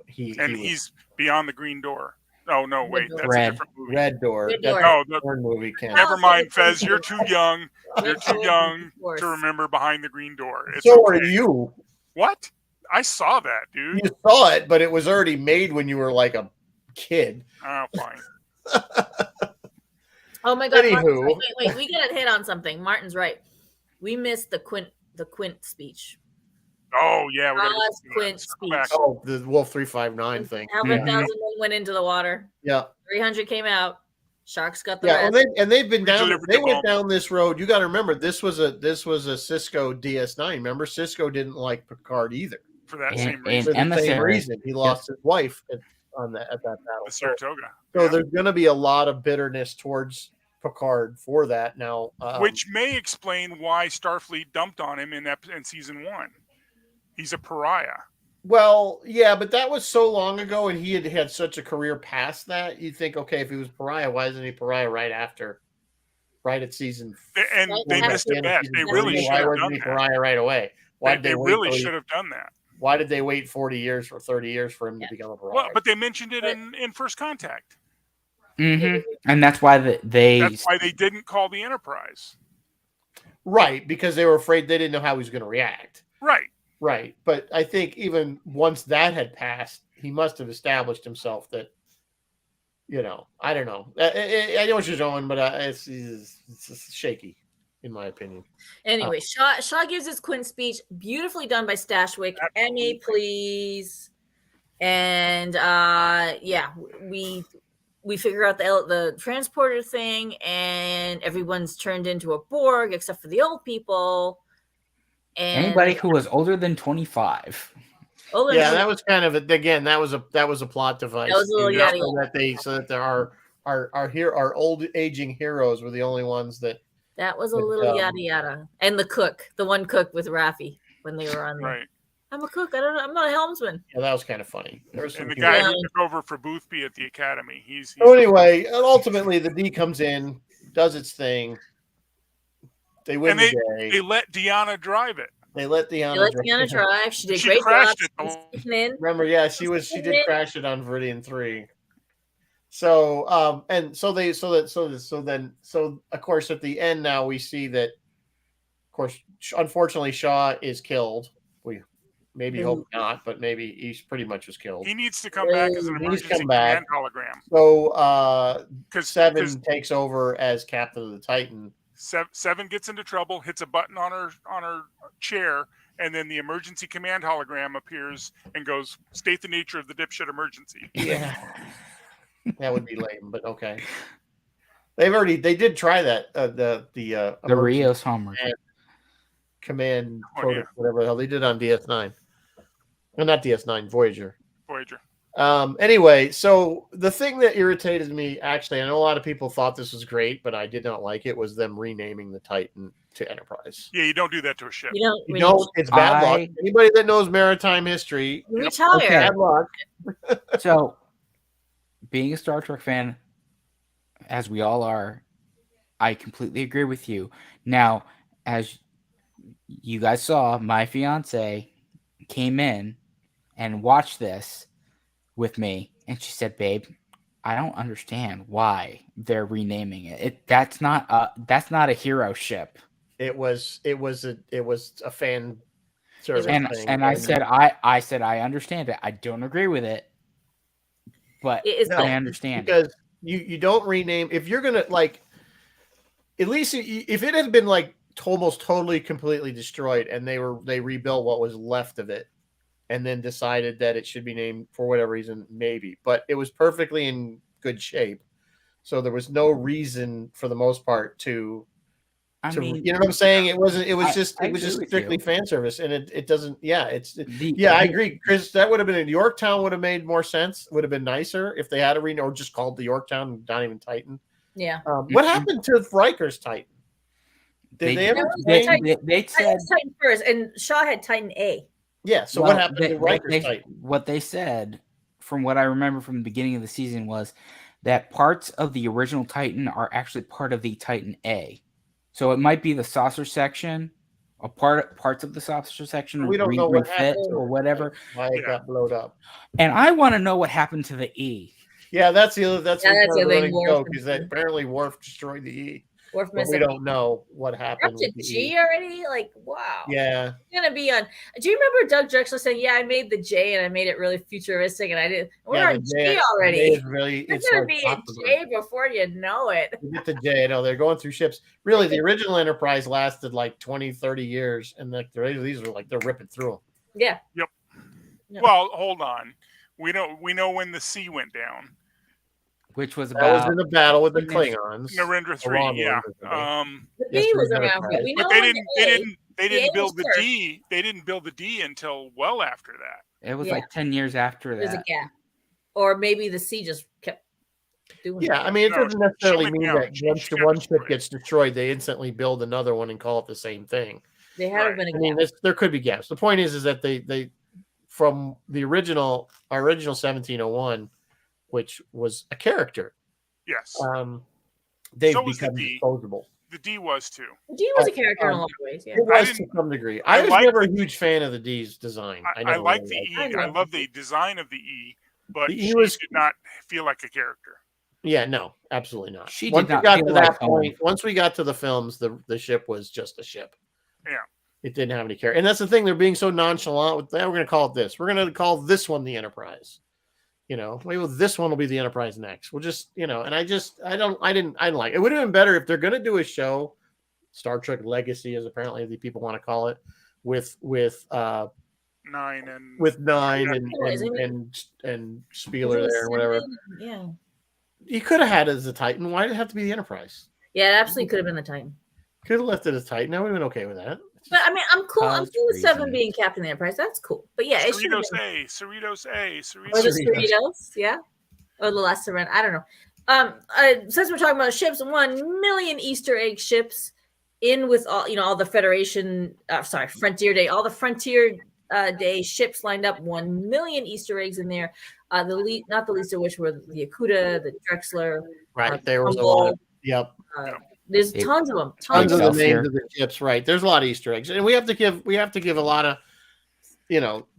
Speaker 3: he's beyond the green door. Oh no! Wait, that's a different movie.
Speaker 1: Red Door.
Speaker 3: No,
Speaker 1: the movie.
Speaker 3: Never mind, Fez. You're too young. You're too young to remember Behind the Green Door.
Speaker 1: Are you?
Speaker 3: What? I saw that, dude.
Speaker 1: You saw it, but it was already made when you were like a kid.
Speaker 3: Oh, fine.
Speaker 2: Oh my God! Anywho. Wait, we gotta hit on something. Martin's right. We missed the Quint speech.
Speaker 3: Oh yeah, we got
Speaker 2: Quint speech.
Speaker 1: Oh, the Wolf 359 thing.
Speaker 2: How 1,000 went into the water?
Speaker 1: Yeah.
Speaker 2: 300 came out. Sharks got the rest.
Speaker 1: And they've been down. They went down this road. You got to remember, this was a Cisco DS9. Remember, Cisco didn't like Picard either.
Speaker 3: For that same reason.
Speaker 1: He lost his wife at that battle.
Speaker 3: Saratoga.
Speaker 1: So there's going to be a lot of bitterness towards Picard for that now,
Speaker 3: which may explain why Starfleet dumped on him in season 1. He's a pariah.
Speaker 1: Well, yeah, but that was so long ago, and he had such a career past that. You think, okay, if he was pariah, why isn't he pariah right at season?
Speaker 3: And they missed it bad. They really should have done that. Why wasn't he
Speaker 1: pariah right away?
Speaker 3: They really should have done that.
Speaker 1: Why did they wait 40 years or 30 years for him to become a pariah?
Speaker 3: Well, but they mentioned it in First Contact.
Speaker 4: Mm-hmm. And that's why
Speaker 3: that's why they didn't call the Enterprise.
Speaker 1: Right, because they were afraid they didn't know how he was going to react.
Speaker 3: Right,
Speaker 1: but I think even once that had passed, he must have established himself that, I don't know. I know what you're doing, but it's shaky, in my opinion.
Speaker 2: Anyway, Shaw gives his Quint speech, beautifully done by Stashwick. Emmy, please. And we we figure out the transporter thing, and everyone's turned into a Borg except for the old people. And
Speaker 4: Anybody who was older than 25.
Speaker 2: older
Speaker 1: Yeah,
Speaker 2: than
Speaker 1: that was kind of again. That was a plot device.
Speaker 2: That was a little
Speaker 1: you know,
Speaker 2: yada
Speaker 1: so that there our old aging heroes were the only ones that.
Speaker 2: that was a
Speaker 1: But,
Speaker 2: little yada yada. And the cook, the one cook with Rafi when they were on there.
Speaker 3: Right.
Speaker 2: I'm a cook. I don't know. I'm not a helmsman.
Speaker 1: Yeah, that was kind of funny. There was some
Speaker 3: And the
Speaker 1: humor.
Speaker 3: guy
Speaker 2: Yeah.
Speaker 3: who took over for Boothby at the Academy, he's
Speaker 1: So anyway, ultimately the D comes in, does its thing. They win
Speaker 3: and
Speaker 1: the day.
Speaker 3: they let Deanna drive it.
Speaker 1: They let
Speaker 2: They
Speaker 1: Deanna.
Speaker 2: let Deanna drive. She did a
Speaker 3: She
Speaker 2: great job.
Speaker 3: crashed it,
Speaker 2: She's
Speaker 3: though.
Speaker 2: sneaking in.
Speaker 1: Remember, yeah, she did crash it on Viridian 3. So and so of course at the end now we see that of course unfortunately Shaw is killed. We maybe hope not, but maybe he's pretty much was killed.
Speaker 3: He needs to come back as an
Speaker 1: He needs to
Speaker 3: emergency
Speaker 1: come back.
Speaker 3: command hologram.
Speaker 1: So
Speaker 3: Because
Speaker 1: Seven takes over as captain of the Titan.
Speaker 3: Seven gets into trouble, hits a button on her chair, and then the emergency command hologram appears and goes, "State the nature of the dipshit emergency."
Speaker 1: Yeah. That would be lame, but okay. They did try that the
Speaker 4: The
Speaker 1: emergency
Speaker 4: Rios homework.
Speaker 1: command
Speaker 3: Oh,
Speaker 1: protocol,
Speaker 3: yeah.
Speaker 1: whatever the hell they did on DS9. Well, not DS9, Voyager.
Speaker 3: Voyager.
Speaker 1: Anyway, so the thing that irritated me, actually, I know a lot of people thought this was great, but I did not like it, was them renaming the Titan to Enterprise.
Speaker 3: Yeah, you don't do that to a ship.
Speaker 2: You
Speaker 1: You don't, it's bad luck. Anybody that knows maritime history,
Speaker 2: retire.
Speaker 4: Okay.
Speaker 1: bad luck.
Speaker 4: So, being a Star Trek fan, as we all are, I completely agree with you. Now, as you guys saw, my fiance came in and watched this with me, and she said, "Babe, I don't understand why they're renaming it. That's not a hero ship."
Speaker 1: It was a fan service
Speaker 4: And
Speaker 1: thing.
Speaker 4: and I said I understand it. I don't agree with it, but
Speaker 2: It is
Speaker 1: No,
Speaker 4: I understand.
Speaker 1: because you don't rename if you're gonna like. At least if it had been like almost totally completely destroyed and they rebuilt what was left of it and then decided that it should be named for whatever reason, maybe, but it was perfectly in good shape, so there was no reason for the most part to
Speaker 4: I mean,
Speaker 1: you know what I'm saying. It was
Speaker 4: I
Speaker 1: just
Speaker 4: agree with
Speaker 1: strictly
Speaker 4: you.
Speaker 1: fan service, and it doesn't. Yeah,
Speaker 4: The-
Speaker 1: I agree, Chris. That would have been in Yorktown. Would have made more sense. Would have been nicer if they had a rename or just called the Yorktown, not even Titan.
Speaker 2: Yeah.
Speaker 1: What happened to Riker's Titan? Did they ever?
Speaker 4: They said
Speaker 2: Titan first, and Shaw had Titan A.
Speaker 1: Yeah. So what happened to Riker's Titan?
Speaker 4: What they said, from what I remember from the beginning of the season, was that parts of the original Titan are actually part of the Titan A. So it might be the saucer section, parts of the saucer section,
Speaker 1: We don't know what happened
Speaker 4: or whatever.
Speaker 1: Why it got blown up.
Speaker 4: And I want to know what happened to the E.
Speaker 1: Yeah, that's the
Speaker 2: that's the other
Speaker 1: running
Speaker 2: thing,
Speaker 1: joke
Speaker 2: Worf.
Speaker 1: is that apparently Worf destroyed the E,
Speaker 2: Worf
Speaker 1: but we don't know what happened
Speaker 2: up to
Speaker 1: with the
Speaker 2: G
Speaker 1: E.
Speaker 2: already. Like, wow.
Speaker 1: Yeah.
Speaker 2: It's gonna be on. Do you remember Doug Drexler saying, "Yeah, I made the J and I made it really futuristic, and I did." We're on G already. It's gonna be a J before you know it.
Speaker 1: You get to J. No, they're going through ships. Really, the original Enterprise lasted like 20, 30 years, and like these are like they're ripping through them.
Speaker 2: Yeah.
Speaker 3: Yep.
Speaker 2: Yeah.
Speaker 3: Well, hold on. We know when the C went down.
Speaker 4: Which was
Speaker 1: That was
Speaker 4: about
Speaker 1: in the battle with the Klingons.
Speaker 3: Narendra 3, yeah.
Speaker 2: The B was around, but we know
Speaker 3: But they didn't
Speaker 2: A
Speaker 3: build
Speaker 2: was
Speaker 3: the
Speaker 2: first.
Speaker 3: D. They didn't build the D until well after that.
Speaker 4: it was
Speaker 2: Yeah.
Speaker 4: like 10 years after
Speaker 2: there's a
Speaker 4: that.
Speaker 2: gap, or maybe the C just kept doing.
Speaker 1: Yeah,
Speaker 2: it.
Speaker 1: I mean, it
Speaker 3: No,
Speaker 1: doesn't necessarily
Speaker 3: she went
Speaker 1: mean
Speaker 3: down.
Speaker 1: that
Speaker 3: She
Speaker 1: once
Speaker 3: got
Speaker 1: one ship
Speaker 3: destroyed.
Speaker 1: gets destroyed, they instantly build another one and call it the same thing.
Speaker 2: They had
Speaker 3: Right.
Speaker 2: been a
Speaker 1: I mean,
Speaker 2: gap.
Speaker 1: there could be gaps. The point is that they from the original 1701, which was a character,
Speaker 3: Yes.
Speaker 1: they've
Speaker 3: So was the
Speaker 1: become
Speaker 3: D.
Speaker 1: disposable.
Speaker 3: The D was too.
Speaker 2: G was a character in a lot of ways. Yeah.
Speaker 1: It was to
Speaker 3: didn't-
Speaker 1: some degree.
Speaker 3: I
Speaker 1: I was
Speaker 3: like-
Speaker 1: never a huge fan of the D's design.
Speaker 3: I like the E.
Speaker 2: I
Speaker 3: I
Speaker 2: love
Speaker 3: love the design of the E, but
Speaker 1: The E
Speaker 3: she
Speaker 1: was-
Speaker 3: did not feel like a character.
Speaker 1: Yeah, no, absolutely not.
Speaker 4: She did
Speaker 1: Once we
Speaker 4: not
Speaker 1: got
Speaker 4: feel
Speaker 1: to
Speaker 4: like
Speaker 1: that
Speaker 4: home.
Speaker 1: point, once we got to the films, the ship was just a ship.
Speaker 3: Yeah.
Speaker 1: It didn't have any care. And that's the thing, they're being so nonchalant with that. We're gonna call it this. We're gonna call this one the Enterprise. You know, maybe this one will be the Enterprise next. We'll just, and I didn't like it. Would have been better if they're gonna do a show, Star Trek Legacy, as apparently the people want to call it, with
Speaker 3: 9 and
Speaker 1: Nine
Speaker 3: Yeah.
Speaker 1: and Spieler there or whatever.
Speaker 2: Yeah.
Speaker 1: You could have had it as a Titan. Why did it have to be the Enterprise?
Speaker 2: Yeah, it absolutely could have been the Titan.
Speaker 1: Could have left it as Titan. I would have been okay with that.
Speaker 2: But I mean, I'm cool. I'm
Speaker 4: Cause
Speaker 2: cool with Seven
Speaker 4: reasons.
Speaker 2: being Captain of the Enterprise. That's cool. But yeah, it should have
Speaker 3: Cerritos
Speaker 2: been.
Speaker 3: A, Cerritos A,
Speaker 2: Or the
Speaker 3: Cerritos.
Speaker 2: Cerritos, yeah. Or the last Serenity. I don't know. Since we're talking about ships, 1 million Easter egg ships in with all the Federation. Frontier Day. All the Frontier Day ships lined up. 1 million Easter eggs in there. Not the least of which were the Akuta, the Drexler.
Speaker 1: Right. There was a lot of. Yep.
Speaker 2: There's tons of them.
Speaker 1: Tons of the
Speaker 4: Excelsior.
Speaker 1: names of the ships, right? There's a lot of Easter eggs, and we have to give a lot of,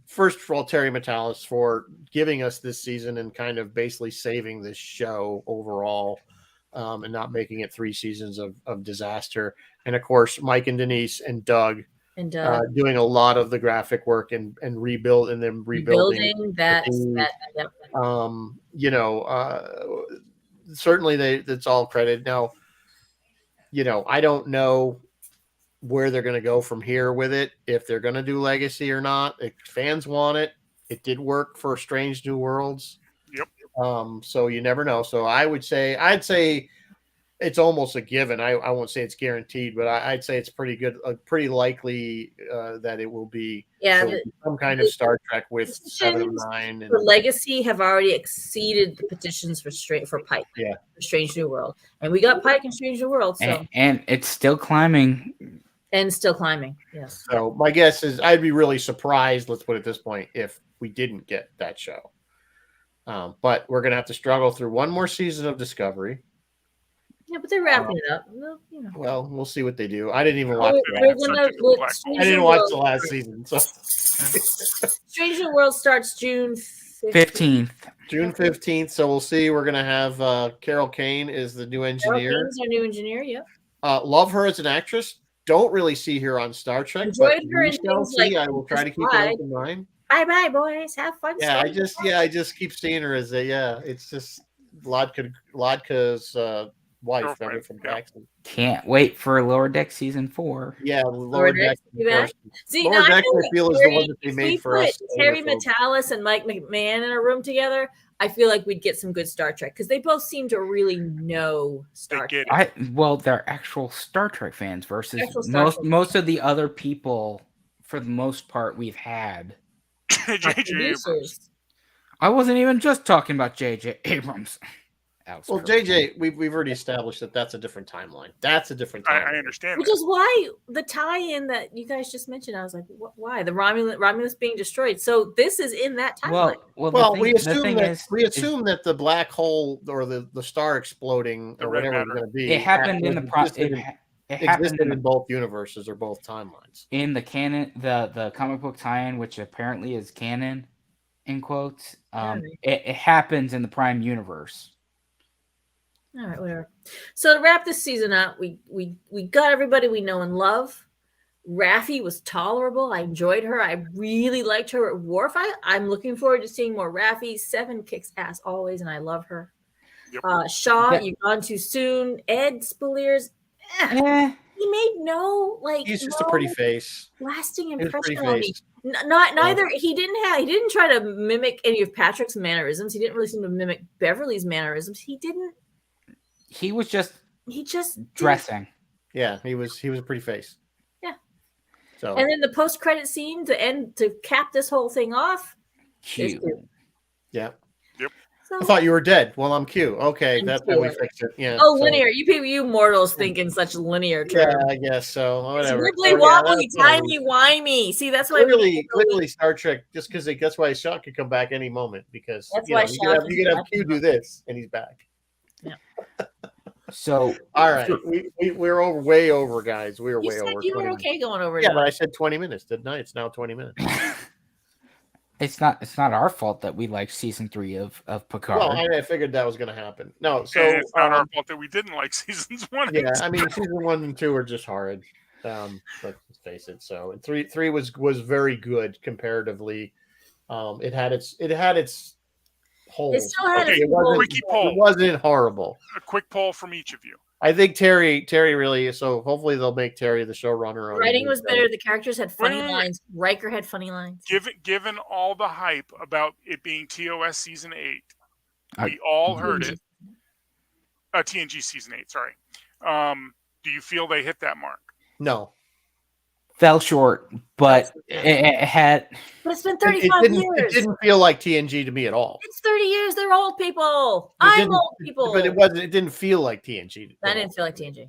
Speaker 1: first of all, Terry Metalis for giving us this season and kind of basically saving this show overall, and not making it 3 seasons of disaster. And of course, Mike and Denise and Doug
Speaker 2: And
Speaker 1: doing a lot of the graphic work and rebuilding.
Speaker 2: that. Yep.
Speaker 1: Certainly that's all credit. Now, I don't know where they're going to go from here with it, if they're going to do Legacy or not. If fans want it. It did work for Strange New Worlds.
Speaker 3: Yep.
Speaker 1: So you never know. So I'd say it's almost a given. I won't say it's guaranteed, but I'd say it's pretty good, pretty likely that it will be. Some kind of Star Trek with 7 of 9. And
Speaker 2: for Legacy have already exceeded the petitions for Pike.
Speaker 1: Yeah.
Speaker 2: For Strange New World, and we got Pike in Strange New World, so
Speaker 4: And it's still climbing.
Speaker 2: and still climbing. Yes.
Speaker 1: So my guess is I'd be really surprised, let's put it this point, if we didn't get that show. But we're going to have to struggle through one more season of Discovery.
Speaker 2: Yeah, but they're wrapping it up.
Speaker 1: Well, we'll see what they do. I didn't even watch
Speaker 2: We're
Speaker 1: that.
Speaker 2: gonna,
Speaker 1: I didn't watch the last season. So
Speaker 2: Strange New World starts June
Speaker 4: 15th.
Speaker 1: June 15th. So we'll see. We're going to have Carol Kane is the new engineer.
Speaker 2: Carol Kane's our new engineer. Yep.
Speaker 1: Love her as an actress. Don't really see her on Star Trek.
Speaker 2: Enjoyed
Speaker 1: but
Speaker 2: her in
Speaker 1: we shall
Speaker 2: things
Speaker 1: see.
Speaker 2: like
Speaker 1: I will try to keep
Speaker 2: Pride.
Speaker 1: an open mind.
Speaker 2: Bye, boys. Have fun.
Speaker 1: Yeah, I just keep seeing her as it's just Lodka's wife,
Speaker 3: Girlfriend,
Speaker 1: remember, from
Speaker 3: yeah.
Speaker 1: Jackson.
Speaker 4: Can't wait for Lower Deck season 4.
Speaker 1: Yeah, Lower Decks.
Speaker 2: See,
Speaker 1: Lower
Speaker 2: now,
Speaker 1: Decks, I feel, is the one that they
Speaker 2: if
Speaker 1: made
Speaker 2: we
Speaker 1: for
Speaker 2: put
Speaker 1: us.
Speaker 2: Terry
Speaker 1: older folks.
Speaker 2: Metalis and Mike McMahon in a room together, I feel like we'd get some good Star Trek because they both seem to really know
Speaker 3: They
Speaker 2: Star
Speaker 3: get
Speaker 2: Trek.
Speaker 3: it.
Speaker 4: They're actual Star Trek fans versus
Speaker 2: Actual Star Trek.
Speaker 4: most of the other people, for the most part, we've had.
Speaker 3: J.J. Abrams.
Speaker 2: Producers.
Speaker 4: I wasn't even just talking about J.J. Abrams. Alex
Speaker 1: Well,
Speaker 4: Kurtzman.
Speaker 1: JJ, we've already established that's a different timeline. That's a different
Speaker 3: I
Speaker 1: timeline.
Speaker 3: understand
Speaker 2: Which
Speaker 3: that.
Speaker 2: is why the tie-in that you guys just mentioned, I was like, why? The Romulus being destroyed. So this is in that timeline.
Speaker 1: Well, we
Speaker 4: the
Speaker 1: assume
Speaker 4: thing
Speaker 1: that
Speaker 4: is
Speaker 1: that the black hole or the star exploding
Speaker 3: The
Speaker 1: or
Speaker 3: red
Speaker 1: whatever it's
Speaker 3: matter.
Speaker 1: going to be.
Speaker 4: it happened in the it happened
Speaker 1: existed in both universes or both timelines.
Speaker 4: in the canon, the comic book tie-in, which apparently is canon, in quotes. It happens in the Prime universe.
Speaker 2: All right, whatever. So to wrap this season up, we got everybody we know and love. Raffi was tolerable. I enjoyed her. I really liked her at Worf. I'm looking forward to seeing more Raffi. 7 kicks ass always, and I love her.
Speaker 3: Yep.
Speaker 2: Shaw,
Speaker 4: Yeah.
Speaker 2: you've gone too soon. Ed Spaliers, he made no
Speaker 1: He's just a pretty face.
Speaker 2: lasting
Speaker 1: He was
Speaker 2: impression
Speaker 1: pretty
Speaker 2: on me.
Speaker 1: face.
Speaker 2: Neither he didn't try to mimic any of Patrick's mannerisms. He didn't really seem to mimic Beverly's mannerisms. He just didn't.
Speaker 4: Dressing.
Speaker 1: Yeah, he was a pretty face.
Speaker 2: Yeah.
Speaker 1: So
Speaker 2: And then the post-credit scene to cap this whole thing off.
Speaker 4: Cute.
Speaker 1: yeah.
Speaker 2: So,
Speaker 1: I thought you were dead. Well, I'm Q. Okay,
Speaker 2: I'm
Speaker 1: that's
Speaker 2: Q.
Speaker 1: how we fixed it. Yeah.
Speaker 2: oh,
Speaker 1: so-
Speaker 2: linear. You people, you mortals think in such linear
Speaker 1: Yeah,
Speaker 2: terms.
Speaker 1: I guess so.
Speaker 2: It's
Speaker 1: Whatever.
Speaker 2: wibbly
Speaker 1: So, yeah,
Speaker 2: wobbly,
Speaker 1: that's fine.
Speaker 2: timey wimey. See, that's why
Speaker 1: Clearly, Star Trek. Just because that's why Shaw could come back any moment because
Speaker 2: That's
Speaker 1: you
Speaker 2: why
Speaker 1: know, you
Speaker 2: Shaw
Speaker 1: could have, you
Speaker 2: can
Speaker 1: could
Speaker 2: come
Speaker 1: have Q do this and he's back.
Speaker 4: So
Speaker 1: All right, we're over, way over, guys. We were
Speaker 2: you
Speaker 1: way
Speaker 2: said
Speaker 1: over.
Speaker 2: you were
Speaker 1: 20
Speaker 2: okay going over.
Speaker 1: minutes. Yeah,
Speaker 2: to
Speaker 1: but I said 20 minutes, didn't I? It's now 20 minutes.
Speaker 4: it's not our fault that we like season 3 of Picard.
Speaker 1: Well, I figured that was going to happen. No, so
Speaker 3: And it's not our fault that we didn't like seasons 1 and
Speaker 1: yeah,
Speaker 3: 2.
Speaker 1: I mean, season 1 and 2 are just horrid. Let's face it. So, and three was very good comparatively. It had its holes.
Speaker 2: It still had
Speaker 3: Okay,
Speaker 2: its holes.
Speaker 3: quickie poll.
Speaker 1: It wasn't horrible.
Speaker 3: A quick poll from each of you.
Speaker 1: I think Terry really. So hopefully they'll make Terry the showrunner. on
Speaker 2: Writing
Speaker 1: the
Speaker 2: was
Speaker 1: show.
Speaker 2: better. The characters had funny
Speaker 3: Wait.
Speaker 2: lines. Riker had funny lines.
Speaker 3: Given all the hype about it being TOS season 8,
Speaker 4: I-
Speaker 3: we all heard it. TNG season 8. Sorry. Do you feel they hit that mark?
Speaker 1: No.
Speaker 4: Fell short, but it had.
Speaker 2: But it's been 35 years.
Speaker 1: It didn't feel like TNG to me at all.
Speaker 2: It's 30 years. They're old people. I'm old people.
Speaker 1: But it didn't feel like TNG.
Speaker 2: I didn't feel like TNG.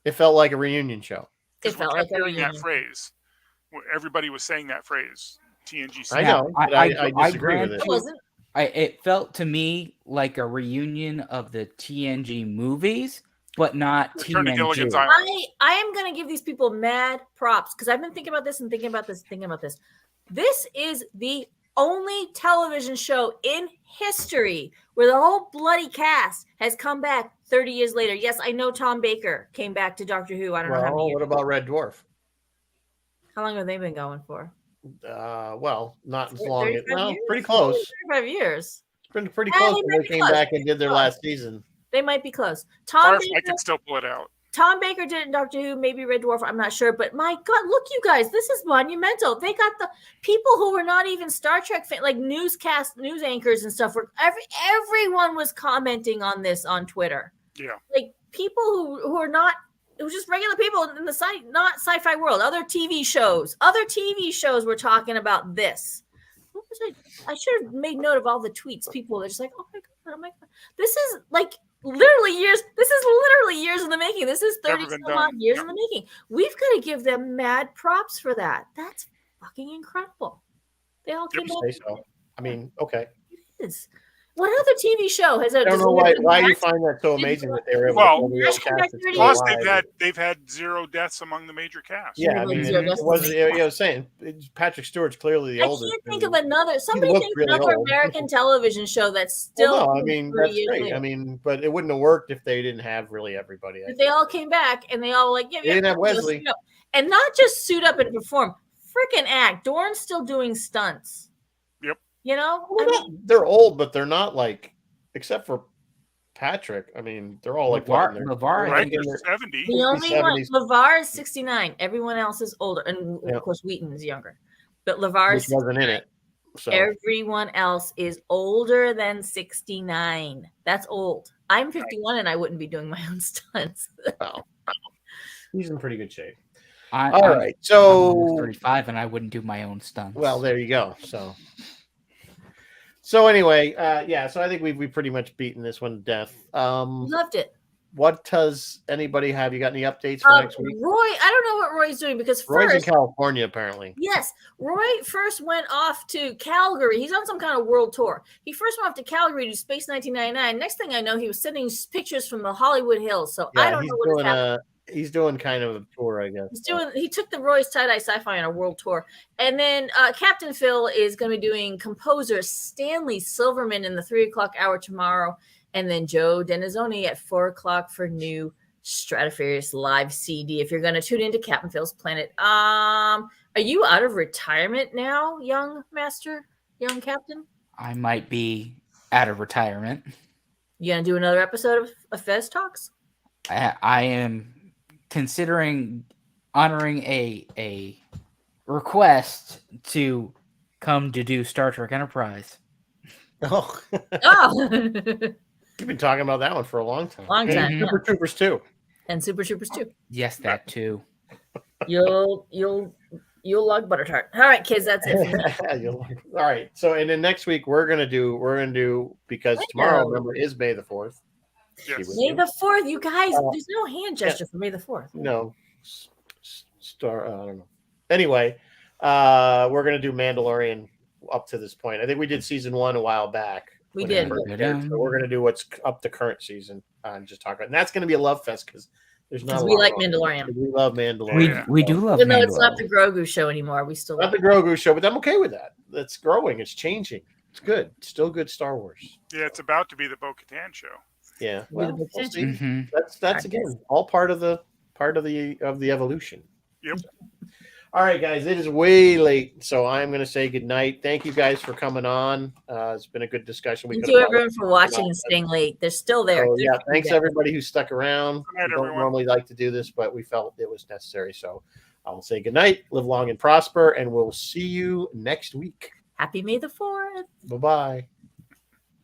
Speaker 1: It felt like a reunion show.
Speaker 2: It felt like a reunion.
Speaker 3: That phrase. Everybody was saying that phrase. TNG.
Speaker 1: I know. But I disagree with it.
Speaker 2: It wasn't.
Speaker 4: It felt to me like a reunion of the TNG movies, but not TNG.
Speaker 2: I am going to give these people mad props because I've been thinking about this and thinking about this. This is the only television show in history where the whole bloody cast has come back 30 years later. Yes, I know Tom Baker came back to Doctor Who. I don't know how many years.
Speaker 1: What about Red Dwarf?
Speaker 2: How long have they been going for?
Speaker 1: Well, not as long. Pretty close.
Speaker 2: 35 years.
Speaker 1: Pretty close when they came back and did their last season.
Speaker 2: They might be close.
Speaker 3: I can still pull it out.
Speaker 2: Tom Baker did it in Doctor Who, maybe Red Dwarf, I'm not sure. But my God, look, you guys, this is monumental. They got the people who were not even Star Trek fans, like news anchors and stuff. Everyone was commenting on this on Twitter.
Speaker 3: Yeah.
Speaker 2: Like people who are not, it was just regular people in the not sci-fi world. Other TV shows were talking about this. What was I should have made note of all the tweets. People are just like, oh my God. This is like literally years. This is literally years in the making. This is 30 some odd years in the making. We've got to give them mad props for that. That's fucking incredible. They all came back.
Speaker 1: So. I mean, okay.
Speaker 2: It is. What other TV show has?
Speaker 1: I don't know why you find that so amazing that they were able to.
Speaker 3: Plus, they've had 0 deaths among the major cast.
Speaker 1: Yeah, I mean, I was saying Patrick Stewart's clearly the oldest.
Speaker 2: I can't think of another. Somebody think of another American television show that's still.
Speaker 1: Well, no, I mean that's great. Later. I mean, but it wouldn't have worked if they didn't have really everybody.
Speaker 2: If they all came back and they all like
Speaker 1: they didn't have Wesley,
Speaker 2: and not just suit up and perform. Freaking act. Dorn's still doing stunts. You know,
Speaker 1: they're old, but they're not like, except for Patrick. I mean, they're all like
Speaker 4: LeVar,
Speaker 3: right? They're 70.
Speaker 2: The only one, LeVar is 69. Everyone else is older, and of course Wheaton is younger. But LeVar
Speaker 1: wasn't in it. So.
Speaker 2: Everyone else is older than 69. That's old. I'm 51, and I wouldn't be doing my own stunts.
Speaker 1: Well, he's in pretty good shape.
Speaker 4: All right,
Speaker 1: so
Speaker 4: I'm 35, and I wouldn't do my own stunts.
Speaker 1: Well, there you go. So anyway, so I think we've pretty much beaten this one to death.
Speaker 2: Loved it.
Speaker 1: What does anybody have? You got any updates for next week?
Speaker 2: Roy, I don't know what Roy's doing because
Speaker 1: Roy's in California, apparently.
Speaker 2: Yes, Roy first went off to Calgary. He's on some kind of world tour. He first went off to Calgary to Space 1999. Next thing I know, he was sending pictures from the Hollywood Hills. So I don't know what is happening.
Speaker 1: He's doing kind of a tour, I guess.
Speaker 2: He took the Roy's Tie-Dye Sci-Fi on a world tour. And then Captain Phil is going to be doing composer Stanley Silverman in the 3:00 hour tomorrow. And then Joe Denizoni at 4:00 for new Stratofarius live CD. If you're going to tune into Captain Phil's Planet. Are you out of retirement now, young captain?
Speaker 4: I might be out of retirement.
Speaker 2: You going to do another episode of Fez Talks?
Speaker 4: I am considering honoring a request to come to do Star Trek Enterprise.
Speaker 1: Oh. You've been talking about that one for a long time.
Speaker 2: And
Speaker 1: Super Troopers 2.
Speaker 2: And Super Troopers 2.
Speaker 4: Yes, that too.
Speaker 2: You'll log butter tart. All right, kids, that's it.
Speaker 1: All right. So and then next week we're gonna do because tomorrow, remember, is May the 4th.
Speaker 3: Yes.
Speaker 2: May the 4th, you guys. There's no hand gesture for May the 4th.
Speaker 1: No. I don't know. Anyway, we're gonna do Mandalorian up to this point. I think we did season 1 a while back.
Speaker 2: We did.
Speaker 1: So we're gonna do what's up to current season and just talk about. And that's gonna be a love fest because there's not.
Speaker 2: We like Mandalorian.
Speaker 1: We love Mandalorian.
Speaker 4: We do love.
Speaker 2: Even though it's not the Grogu show anymore, we still
Speaker 1: not the Grogu show, but I'm okay with that. It's growing. It's changing. It's good. It's still good Star Wars.
Speaker 3: Yeah, it's about to be the Bo-Katan show.
Speaker 1: Yeah, well, we'll see.
Speaker 4: Mm-hmm.
Speaker 1: That's again all part of the evolution.
Speaker 3: Yep.
Speaker 1: All right, guys, it is way late, so I'm going to say good night. Thank you guys for coming on. It's been a good discussion.
Speaker 2: Thank you, everyone, for watching and staying late. They're still there.
Speaker 1: So, yeah, thanks everybody who stuck around. We don't normally like to do this, but we felt it was necessary. So I'll say good night, live long and prosper, and we'll see you next week.
Speaker 2: Happy May the 4th.
Speaker 1: Bye-bye.